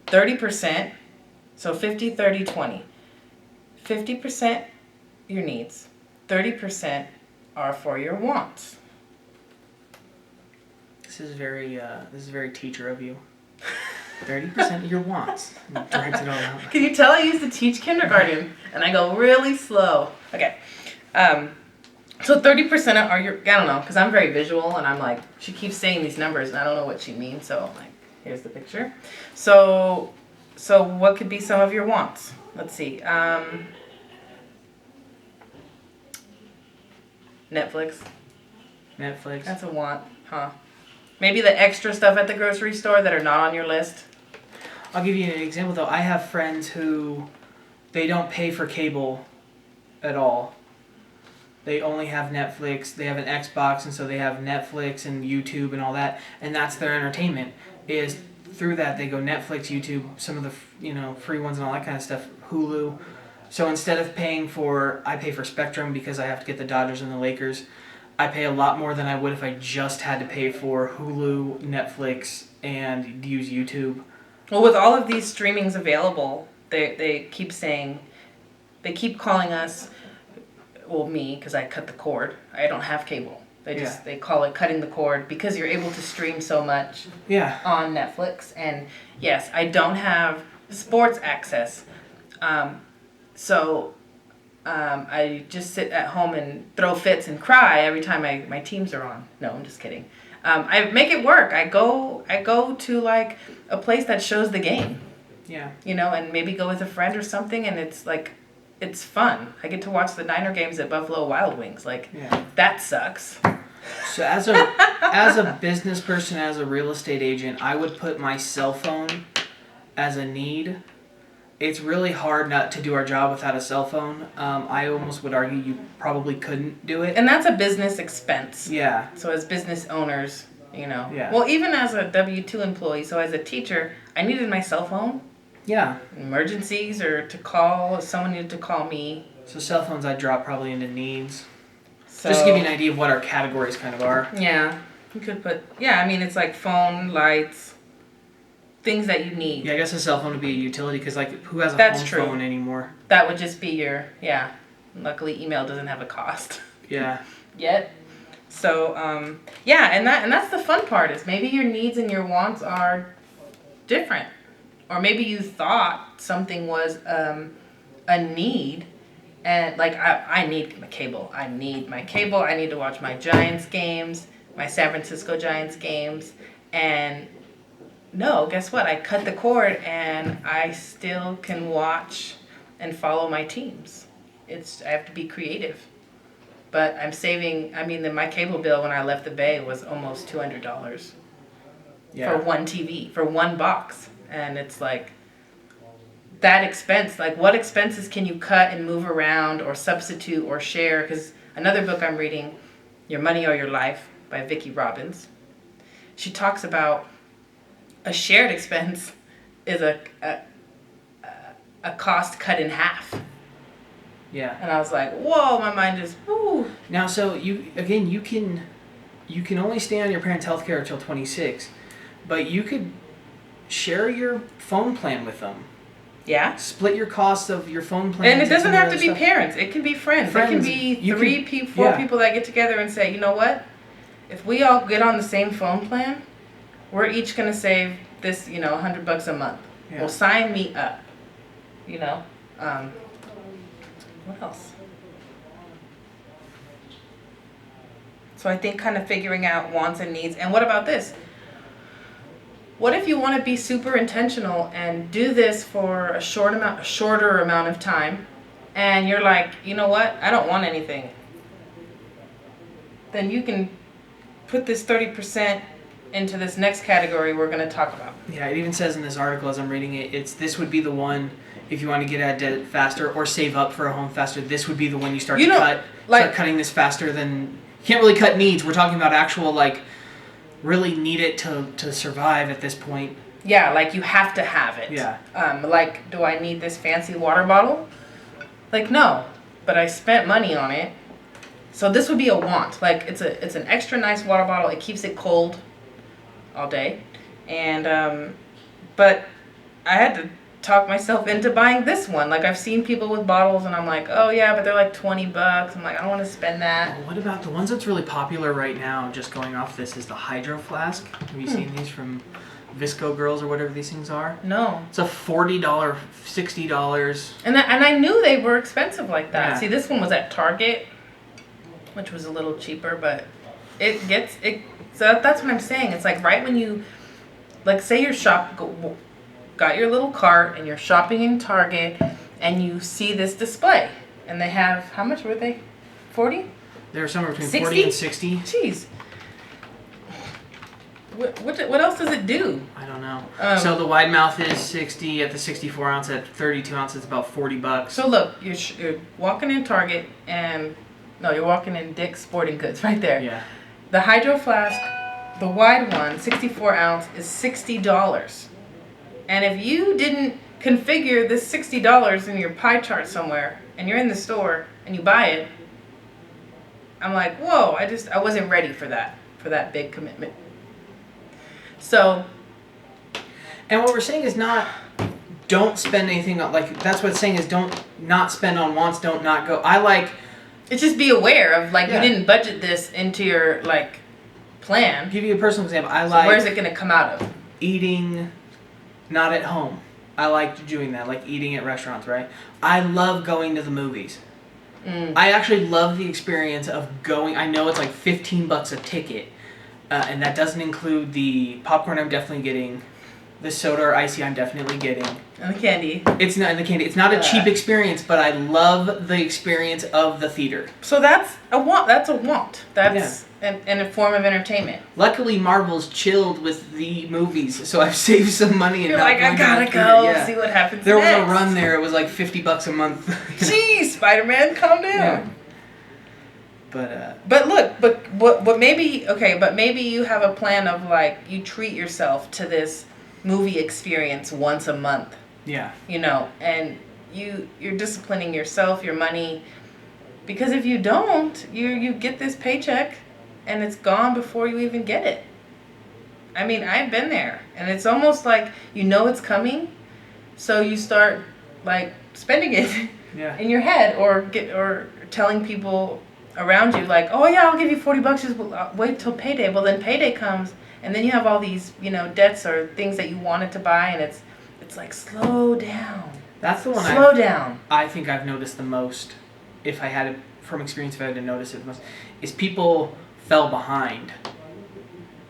30%, so 50, 30, 20. 50% your needs. 30% are for your wants. This is very teacher of you. 30% of your wants. And drags it all out. Can you tell I used to teach kindergarten and I go really slow? Okay. So 30% are your, I don't know, because I'm very visual and I'm like, she keeps saying these numbers and I don't know what she means, so I'm like, here's the picture. So what could be some of your wants? Let's see. Netflix. That's a want, huh? Maybe the extra stuff at the grocery store that are not on your list. I'll give you an example though. I have friends who they don't pay for cable at all. They only have Netflix. They have an Xbox, and so they have Netflix and YouTube and all that, and that's their entertainment. Is through that they go Netflix, YouTube, some of the free ones and all that kind of stuff, Hulu. So instead of I pay for Spectrum because I have to get the Dodgers and the Lakers. I pay a lot more than I would if I just had to pay for Hulu, Netflix, and use YouTube. Well, with all of these streamings available, they keep calling us, well, me, because I cut the cord. I don't have cable. They call it cutting the cord because you're able to stream so much on Netflix. And yes, I don't have sports access. I just sit at home and throw fits and cry every time my teams are on. No, I'm just kidding. I make it work. I go to like a place that shows the game. Yeah. And maybe go with a friend or something, and it's like, it's fun. I get to watch the Niner games at Buffalo Wild Wings. That sucks. So as a business person, as a real estate agent, I would put my cell phone as a need. It's really hard not to do our job without a cell phone. I almost would argue you probably couldn't do it. And that's a business expense. Yeah. So as business owners, Yeah. Well, even as a W-2 employee, so as a teacher, I needed my cell phone. Yeah. Emergencies or to call, if someone needed to call me. So cell phones I'd drop probably into needs. So, just to give you an idea of what our categories kind of are. Yeah. You could put, it's like phone, lights, things that you need. Yeah, I guess a cell phone would be a utility because, who has a home phone anymore? That would just be your, Luckily, email doesn't have a cost. Yeah. Yet. So, and that's the fun part is maybe your needs and your wants are different. Or maybe you thought something was a need. And, I need my cable. I need to watch my Giants games, my San Francisco Giants games. And no, guess what? I cut the cord and I still can watch and follow my teams. I have to be creative. But I'm saving, my cable bill when I left the Bay was almost $200 for one TV, for one box. And it's that expense, what expenses can you cut and move around or substitute or share? Because another book I'm reading, Your Money or Your Life by Vicki Robbins, she talks about a shared expense is a cost cut in half. Yeah. And I was like, whoa, my mind just, whoo. Now, so you can only stay on your parents' health care until 26, but you could share your phone plan with them. Yeah. Split your costs of your phone plan. And it doesn't have to be parents. It can be friends. It can be four people that get together and say, you know what? If we all get on the same phone plan, we're each going to save this, $100 a month. Yeah. Well, sign me up. What else? So I think kind of figuring out wants and needs. And what about this? What if you want to be super intentional and do this for a shorter amount of time, and you're like, you know what, I don't want anything. Then you can put this 30% into this next category we're going to talk about. Yeah, it even says in this article as I'm reading it, this would be the one if you want to get out of debt faster or save up for a home faster. This would be the one you start start cutting this faster than. You can't really cut needs. We're talking about actual really need it to survive at this point. Yeah, like you have to have it. Yeah. Like, do I need this fancy water bottle? Like, no, but I spent money on it. So this would be a want. Like, it's an extra nice water bottle. It keeps it cold all day. And but I had to talk myself into buying this one. Like, I've seen people with bottles and I'm like, oh yeah, but they're like $20. I'm like, I don't want to spend that. Well, what about the ones that's really popular right now, just going off this, is the Hydro Flask. Have you seen these from Visco Girls or whatever these things are? No. It's a $40, $60. And I knew they were expensive like that. Yeah. See, this one was at Target, which was a little cheaper, but it gets it. So that's what I'm saying. It's like right when you, like, say you're got your little cart and you're shopping in Target and you see this display and they have, how much were they? 40? They were somewhere between 60? 40 and 60. Jeez. What else does it do? I don't know. So the wide mouth is 60 at the 64 ounce. At 32 ounces, it's about $40. So look, you're walking in Target and, no, you're walking in Dick's Sporting Goods right there. Yeah. The Hydro Flask, the wide one, 64 ounce, is $60. And if you didn't configure this $60 in your pie chart somewhere, and you're in the store and you buy it, I'm like, whoa! I wasn't ready for that big commitment. So, and what we're saying is don't spend anything on, like, that's what it's saying is don't not spend on wants, don't not go. it's just be aware of, like, Yeah. you didn't budget this into your, like, plan. I'll give you a personal example. Where's it going to come out of? Eating not at home. I like doing that, like eating at restaurants, right? I love going to the movies. I actually love the experience of going. I know it's like $15 a ticket, and that doesn't include the popcorn I'm definitely getting, the soda or icy I'm definitely getting. And the candy. It's not in the candy. It's not a cheap experience, but I love the experience of the theater. So that's a want. That's and a form of entertainment. Luckily, Marvel's chilled with the movies, so I've saved some money. You're like, I gotta go see what happens. There next. was a run there. It was like $50 a month. Jeez, Spider-Man, calm down. Yeah. But look, but maybe you have a plan of, like, you treat yourself to this movie experience once a month. Yeah. You know, and you're disciplining yourself, your money, because if you don't, you get this paycheck and it's gone before you even get it. I mean, I've been there, and it's almost like you know it's coming, so you start, like, spending it in your head, or telling people around you, like, oh yeah, I'll give you $40, just wait till payday. Well, then payday comes, and then you have all these, debts or things that you wanted to buy, and it's like, slow down. That's the one. Slow down. I think I've noticed the most, if I had it from experience, if I had to notice it the most, is people fell behind.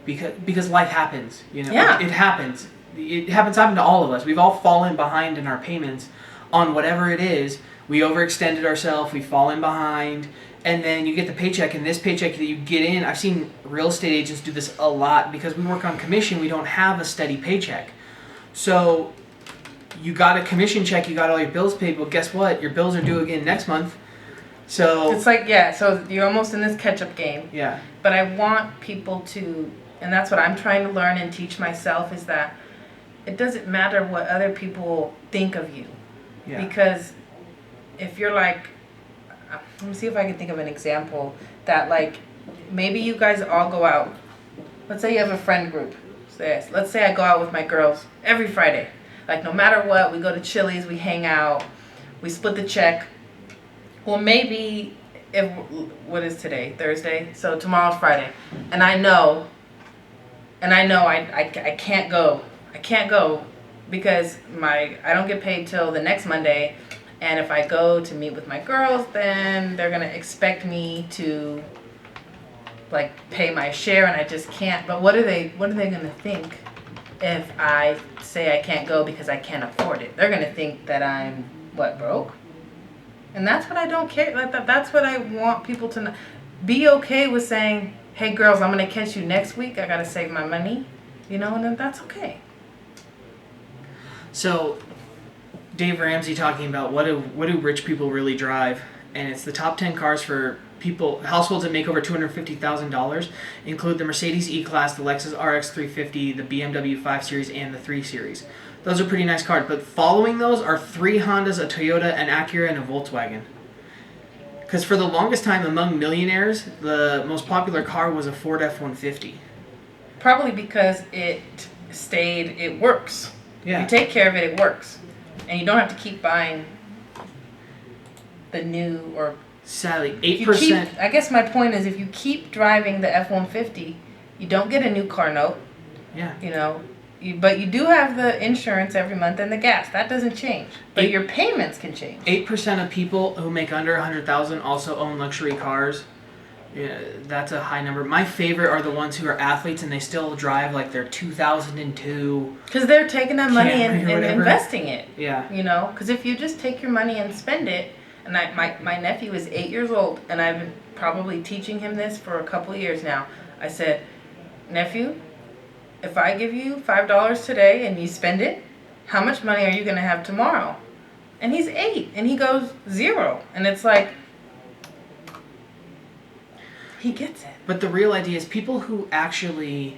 Because life happens, Yeah. It happens. It happens to all of us. We've all fallen behind in our payments on whatever it is. We overextended ourselves. We've fallen behind. And then you get the paycheck, and this paycheck that you get in, I've seen real estate agents do this a lot because we work on commission. We don't have a steady paycheck. So you got a commission check, you got all your bills paid, but guess what? Your bills are due again next month. So it's like, so you're almost in this catch-up game. Yeah. But I want people to, and that's what I'm trying to learn and teach myself, is that it doesn't matter what other people think of you. Yeah. Because if you're like, let me see if I can think of an example that, like, maybe you guys all go out. Let's say you have a friend group. Let's say I go out with my girls every Friday. Like, no matter what, we go to Chili's, we hang out, we split the check. Well, maybe what is today? Thursday? So tomorrow's Friday. And I know I can't go. I can't go because I don't get paid till the next Monday. And if I go to meet with my girls, then they're going to expect me to, like, pay my share, and I just can't. But what are they going to think? if I say I can't go because I can't afford it. They're going to think that I'm, broke? And that's what I don't care. That's what I want people to know. Be okay with saying, hey, girls, I'm going to catch you next week. I got to save my money. And then that's okay. So, Dave Ramsey talking about what do rich people really drive, and it's the top 10 cars for households that make over $250,000 include the Mercedes E-Class, the Lexus RX 350, the BMW 5 Series, and the 3 Series. Those are pretty nice cars, but following those are 3 Hondas, a Toyota, an Acura, and a Volkswagen. Because for the longest time among millionaires, the most popular car was a Ford F-150. Probably because it works. Yeah. If you take care of it, it works. And you don't have to keep buying the new or... Sadly, 8%... I guess my point is if you keep driving the F-150, you don't get a new car note. Yeah. But you do have the insurance every month and the gas. That doesn't change. But your payments can change. 8% of people who make under $100,000 also own luxury cars. Yeah, that's a high number. My favorite are the ones who are athletes and they still drive like their 2002. Because they're taking that money and whatever. investing it. Yeah. Because if you just take your money and spend it, and my nephew is 8 years old, and I've been probably teaching him this for a couple of years now. I said, nephew, if I give you $5 today and you spend it, how much money are you going to have tomorrow? And he's 8, and he goes 0. And it's like, he gets it. But the real idea is people who actually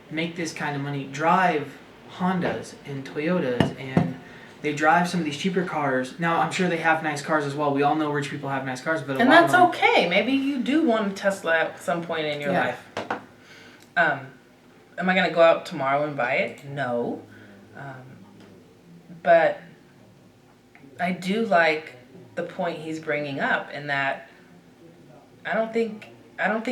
make this kind of money drive Hondas and Toyotas, and they drive some of these cheaper cars. Now, I'm sure they have nice cars as well. We all know rich people have nice cars, but and that's okay. Maybe you do want a Tesla at some point in your life. Am I going to go out tomorrow and buy it? No. But I do like the point he's bringing up in that I don't think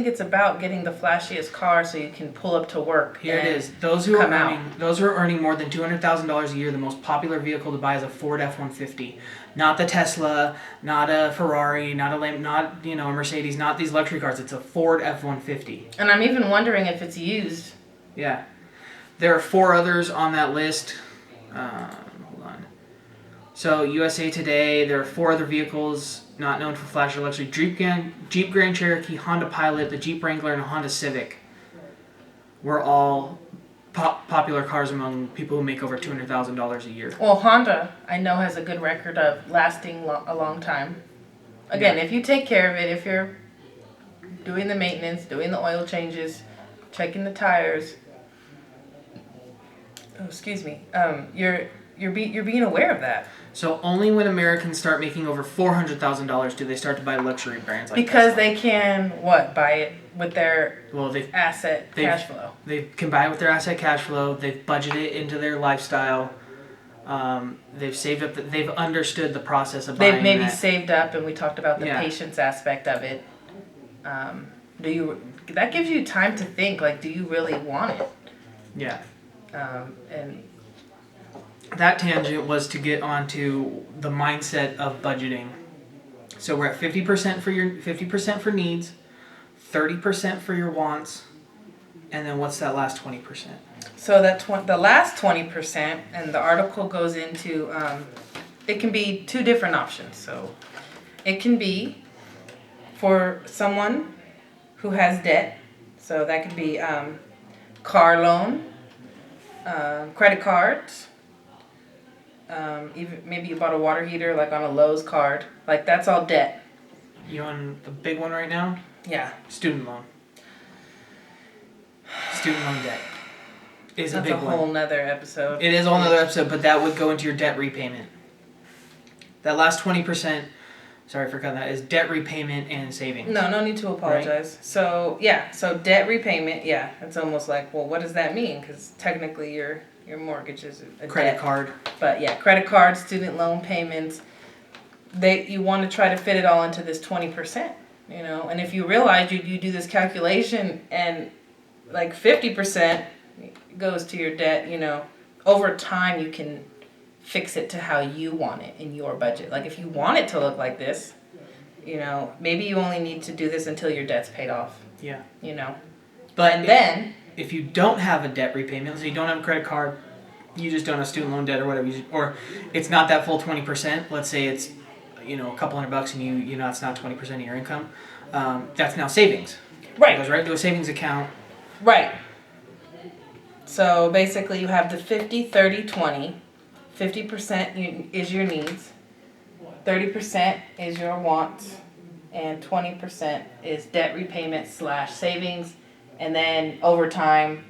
it's about getting the flashiest car so you can pull up to work. Here it is. Those who are earning more than $200,000 a year, the most popular vehicle to buy is a Ford F-150, not the Tesla, not a Ferrari, not a Mercedes, not these luxury cars. It's a Ford F-150. And I'm even wondering if it's used. Yeah, there are 4 others on that list. Hold on. So USA Today, there are 4 other vehicles not known for flash or luxury: Jeep Grand Cherokee, Honda Pilot, the Jeep Wrangler, and a Honda Civic. Were all popular cars among people who make over $200,000 a year. Well, Honda, I know, has a good record of lasting a long time. Again, if you take care of it, if you're doing the maintenance, doing the oil changes, checking the tires, you're being aware of that. So only when Americans start making over $400,000 do they start to buy luxury brands like because they can buy it with their cash flow. They can buy it with their asset cash flow. They've budgeted it into their lifestyle. They've saved up. They've understood the process of buying. They've maybe saved up, and we talked about the patience aspect of it. That gives you time to think. Like, do you really want it? Yeah. And that tangent was to get onto the mindset of budgeting. So we're at 50% for needs, 30% for your wants, and then what's that last 20%? So the last 20%, and the article goes into, it can be 2 different options. So it can be for someone who has debt. So that could be car loan, credit cards. Even maybe you bought a water heater like on a Lowe's card. Like, that's all debt. You on the big one right now? Yeah. Student loan. Student loan debt is a big one. That's a whole nother episode. It is a whole nother episode, but that would go into your debt repayment. That last 20%, sorry for cutting that, is debt repayment and savings. No need to apologize. Right? So debt repayment, it's almost like, well, what does that mean? Because technically your mortgage is a credit debt. Card. But credit card, student loan payments, you want to try to fit it all into this 20%, and if you realize you do this calculation and like 50% goes to your debt, over time you can fix it to how you want it in your budget. Like, if you want it to look like this, maybe you only need to do this until your debt's paid off. Yeah. But then if you don't have a debt repayment, so you don't have a credit card, you just don't have student loan debt or whatever, or it's not that full 20%. Let's say it's a couple $100 and it's not 20% of your income. That's now savings. Right. It goes right to a savings account. Right. So basically, you have the 50, 30, 20. 50% is your needs, 30% is your wants, and 20% is debt repayment / savings. And then over time,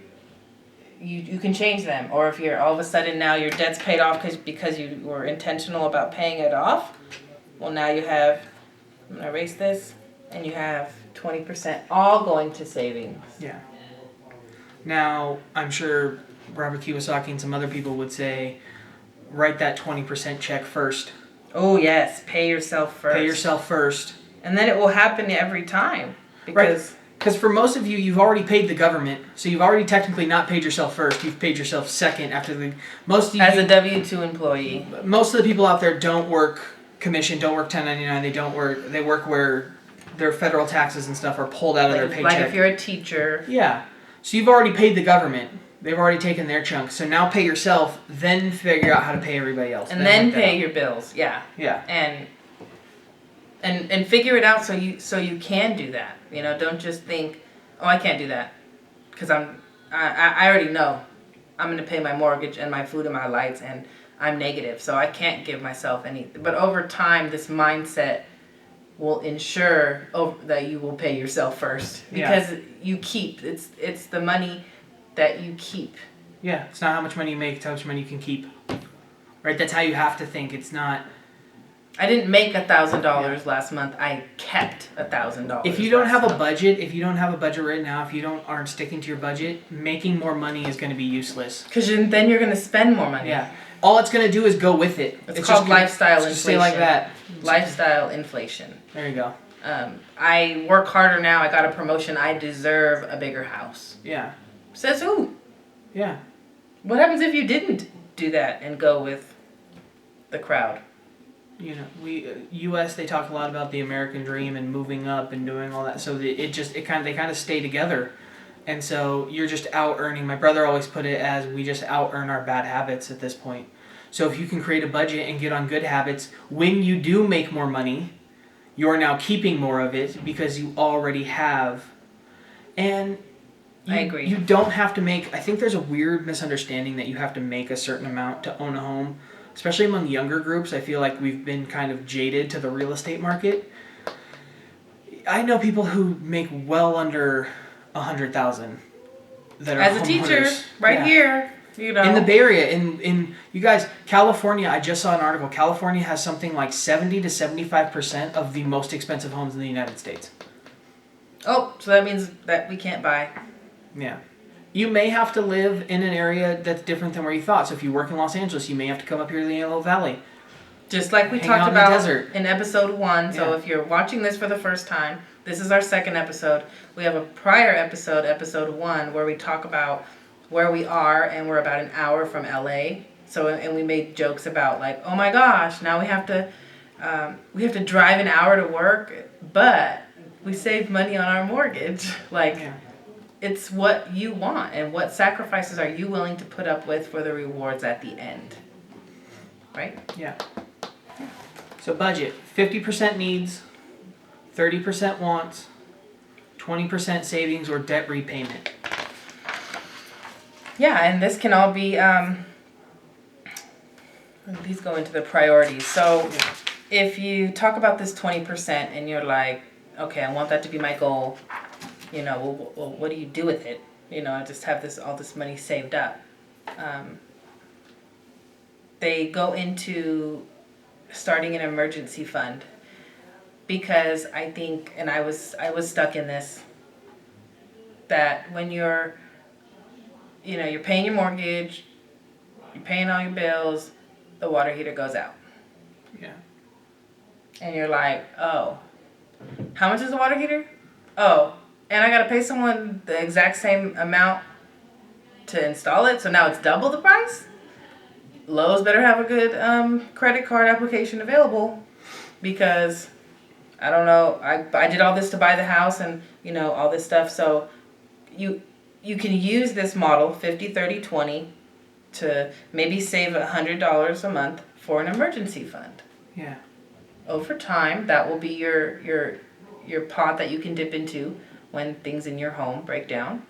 you can change them. Or if you're all of a sudden now your debt's paid off because you were intentional about paying it off, well, now you have, I'm going to erase this, and you have 20% all going to savings. Yeah. Now, I'm sure Robert Kiyosaki and some other people would say, write that 20% check first. Oh, yes. Pay yourself first. Pay yourself first. And then it will happen every time. Because for most of you, you've already paid the government, so you've already technically not paid yourself first. You've paid yourself second after the most of you, as a W-2 employee. Most of the people out there don't work commission, don't work 1099. They work where their federal taxes and stuff are pulled out of their paycheck. Like if you're a teacher. Yeah. So you've already paid the government. They've already taken their chunk. So now pay yourself, then figure out how to pay everybody else. And then pay your bills. Yeah. Yeah. And figure it out so you can do that. Don't just think, oh, I can't do that because I already know I'm going to pay my mortgage and my food and my lights and I'm negative, so I can't give myself any. But over time, this mindset will ensure that you will pay yourself first because you keep. It's the money that you keep. Yeah, it's not how much money you make, it's how much money you can keep. Right? That's how you have to think. It's not. I didn't make $1,000 last month. I kept $1,000. If you don't have a budget, right now, if you aren't sticking to your budget, making more money is going to be useless. Because then you're going to spend more money. Yeah. All it's going to do is go with it. It's called lifestyle inflation. Stay like that. Lifestyle inflation. There you go. I work harder now. I got a promotion. I deserve a bigger house. Yeah. Says who? Yeah. What happens if you didn't do that and go with the crowd? U.S. they talk a lot about the American dream and moving up and doing all that. So they kind of stay together, and so you're just out earning. My brother always put it as we just out earn our bad habits at this point. So if you can create a budget and get on good habits, when you do make more money, you're now keeping more of it because you already have. And I agree. You don't have to make. I think there's a weird misunderstanding that you have to make a certain amount to own a home. Especially among younger groups, I feel like we've been kind of jaded to the real estate market. I know people who make well under $100,000 that are as a teacher here, in the Bay Area, in you guys, California. I just saw an article. California has something like 70 to 75% of the most expensive homes in the United States. Oh, so that means that we can't buy. Yeah. You may have to live in an area that's different than where you thought. So if you work in Los Angeles, you may have to come up here to the Yellow Valley. Just like we talked about in episode 1. So if you're watching this for the first time, this is our second episode. We have a prior episode, episode 1, where we talk about where we are, and we're about an hour from LA. So, and we made jokes about like, oh my gosh, now we have to drive an hour to work, but we saved money on our mortgage. It's what you want, and what sacrifices are you willing to put up with for the rewards at the end, right? Yeah. So budget, 50% needs, 30% wants, 20% savings or debt repayment. Yeah, and this can all be, these go into the priorities. So if you talk about this 20% and you're like, okay, I want that to be my goal, well, what do you do with it? I just have all this money saved up. They go into starting an emergency fund, because I think, and I was stuck in this, that when you're paying your mortgage, you're paying all your bills, the water heater goes out. Yeah. And you're like, oh, how much is the water heater? Oh, and I got to pay someone the exact same amount to install it, so now it's double the price? Lowe's better have a good credit card application available, because I don't know, I did all this to buy the house and, all this stuff, so you can use this model 50-30-20 to maybe save $100 a month for an emergency fund. Yeah. Over time, that will be your pot that you can dip into when things in your home break down.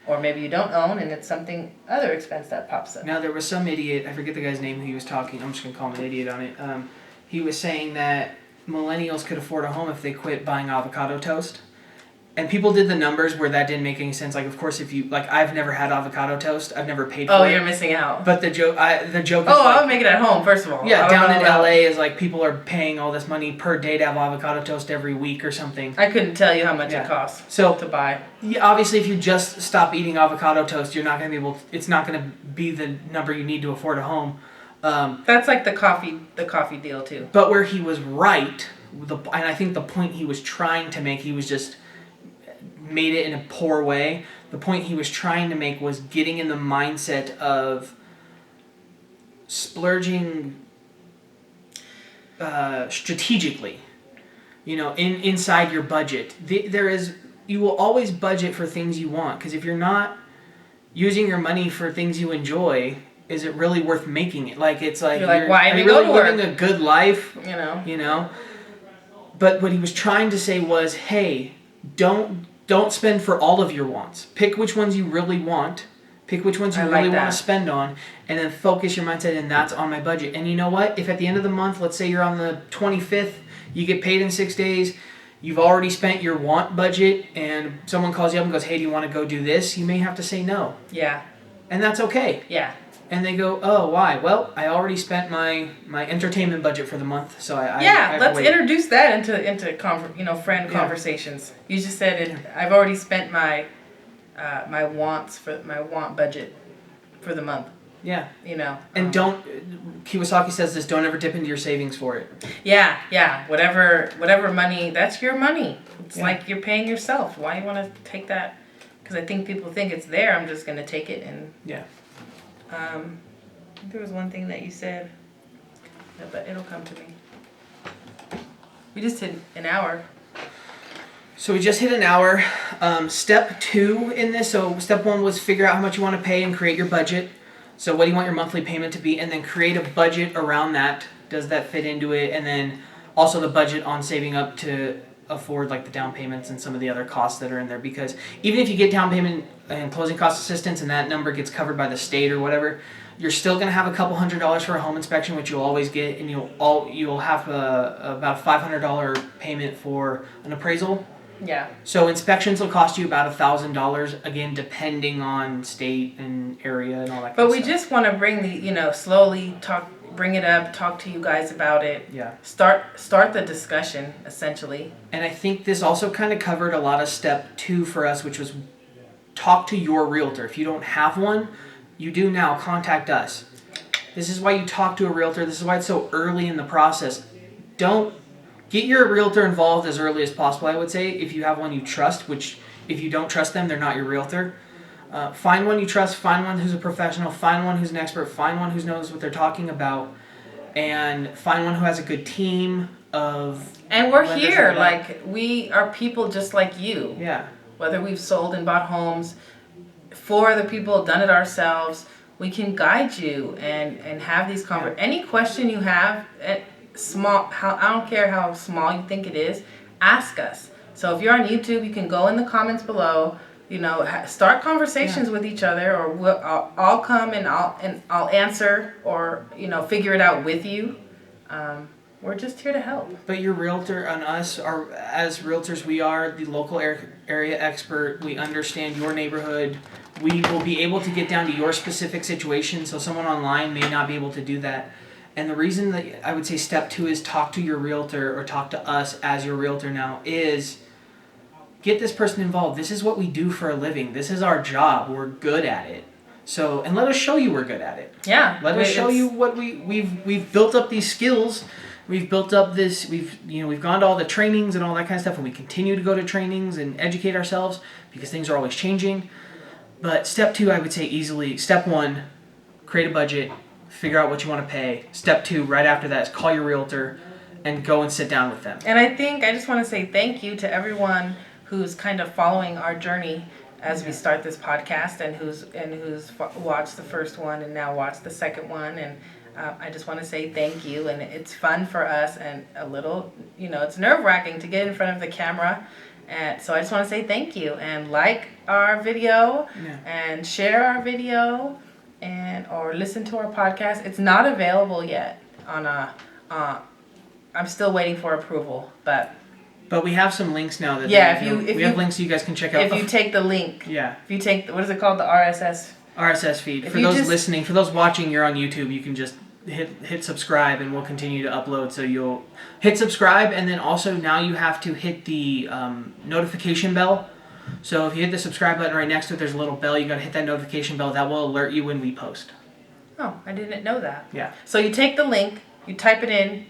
Or maybe you don't own and it's something other expense that pops up. Now there was some idiot, I forget the guy's name who he was talking, I'm just going to call him an idiot on it. He was saying that millennials could afford a home if they quit buying avocado toast. And people did the numbers where that didn't make any sense. Like, of course, if you, like, I've never had avocado toast. I've never paid for it. Oh, you're missing out. But the joke is Oh, like, I'll make it at home, first of all. yeah, down in LA is like people are paying all this money per day to have avocado toast every week or something. I couldn't tell you how much it costs to buy. Yeah, obviously, if you just stop eating avocado toast, you're not going to be able. It's not going to be the number you need to afford a home. That's like the coffee deal too. But where he was right, and I think the point he was trying to make, he was just made it in a poor way. The point he was trying to make was getting in the mindset of splurging strategically, inside your budget. You will always budget for things you want, because if you're not using your money for things you enjoy, is it really worth making it? Like, it's like, you're why are you really living a good life? You know. But what he was trying to say was, hey, don't spend for all of your wants. Pick which ones you really want. Pick which ones you really want to spend on, and then focus your mindset, and that's on my budget. And you know what? If at the end of the month, let's say you're on the 25th, you get paid in 6 days, you've already spent your want budget, and someone calls you up and goes, hey, do you want to go do this? You may have to say no. Yeah. And that's okay. Yeah. And they go, oh, why? Well, I already spent my entertainment budget for the month, so I let's introduce that into friend conversations. You just said it. I've already spent my my want budget for the month. Yeah. And Kiyosaki says this, don't ever dip into your savings for it. Yeah. Whatever money, that's your money. It's like you're paying yourself. Why do you want to take that? Because I think people think it's there. I'm just going to take it and... Yeah. There was one thing that you said, but it'll come to me. We just hit an hour. So we just hit an hour. Step 2 in this. So step 1 was figure out how much you want to pay and create your budget. So what do you want your monthly payment to be? And then create a budget around that. Does that fit into it? And then also the budget on saving up to afford like the down payments and some of the other costs that are in there. Because even if you get down payment and closing cost assistance and that number gets covered by the state or whatever, you're still going to have a couple $100 for a home inspection, which you'll always get, and you'll have about a $500 payment for an appraisal. Yeah. So inspections will cost you about $1,000, again, depending on state and area and all that kind of stuff. But we just want to bring slowly bring it up, talk to you guys about it. Yeah. Start the discussion, essentially. And I think this also kind of covered a lot of step 2 for us, which was talk to your realtor. If you don't have one, you do now, contact us. This is why you talk to a realtor. This is why it's so early in the process. Don't get your realtor involved as early as possible, I would say, if you have one you trust, which if you don't trust them, they're not your realtor. Find one you trust, find one who's a professional, find one who's an expert, find one who knows what they're talking about, and find one who has a good team of... And we're here, we are people just like you. Yeah. Whether we've sold and bought homes for other people, done it ourselves, we can guide you and have these conversations. Any question you have, I don't care how small you think it is, ask us. So if you're on YouTube, you can go in the comments below, start conversations with each other, or I'll come and I'll answer, or figure it out with you. We're just here to help. But your realtor and us are, as realtors, we are the local area expert. We understand your neighborhood. We will be able to get down to your specific situation, so someone online may not be able to do that. And the reason that I would say step 2 is talk to your realtor, or talk to us as your realtor now, is get this person involved. This is what we do for a living. This is our job. We're good at it. So, and let us show you we're good at it. Yeah. Let us show you what we've built up these skills. We've built up this, we've gone to all the trainings and all that kind of stuff, and we continue to go to trainings and educate ourselves because things are always changing. But step 2, I would say easily, step 1, create a budget, figure out what you want to pay. Step 2, right after that, is call your realtor and go and sit down with them. And I just want to say thank you to everyone who's kind of following our journey. as we start this podcast, and who's watched the first one and now watched the second one. And I just want to say thank you. And it's fun for us, and a little, it's nerve-wracking to get in front of the camera. And so I just want to say thank you, and like our video and share our video, or listen to our podcast. It's not available yet on I'm still waiting for approval, but we have some links now that we have links so you guys can check out. If you take the link, if you take what is it called, the RSS feed. For those listening, for those watching, you're on YouTube. You can just hit subscribe, and we'll continue to upload. So you'll hit subscribe, and then also now you have to hit the notification bell. So if you hit the subscribe button right next to it, there's a little bell. You got to hit that notification bell. That will alert you when we post. Oh, I didn't know that. Yeah. So you take the link, you type it in,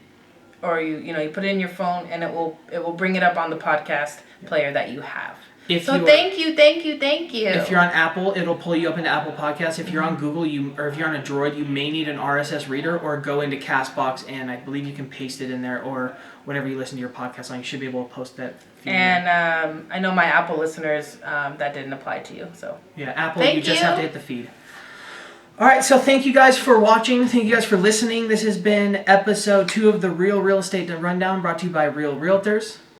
or you put it in your phone, and it will bring it up on the podcast player that you have. Thank you. If you're on Apple, it'll pull you up into Apple Podcasts. If you're on Google, or if you're on a Droid, you may need an RSS reader, or go into Castbox, and I believe you can paste it in there, or whatever you listen to your podcast on. You should be able to post that feed. And I know my Apple listeners, that didn't apply to you. So yeah, Apple, you just have to hit the feed. All right, so thank you guys for watching. Thank you guys for listening. This has been episode 2 of the Real Estate Rundown, brought to you by Real Realtors.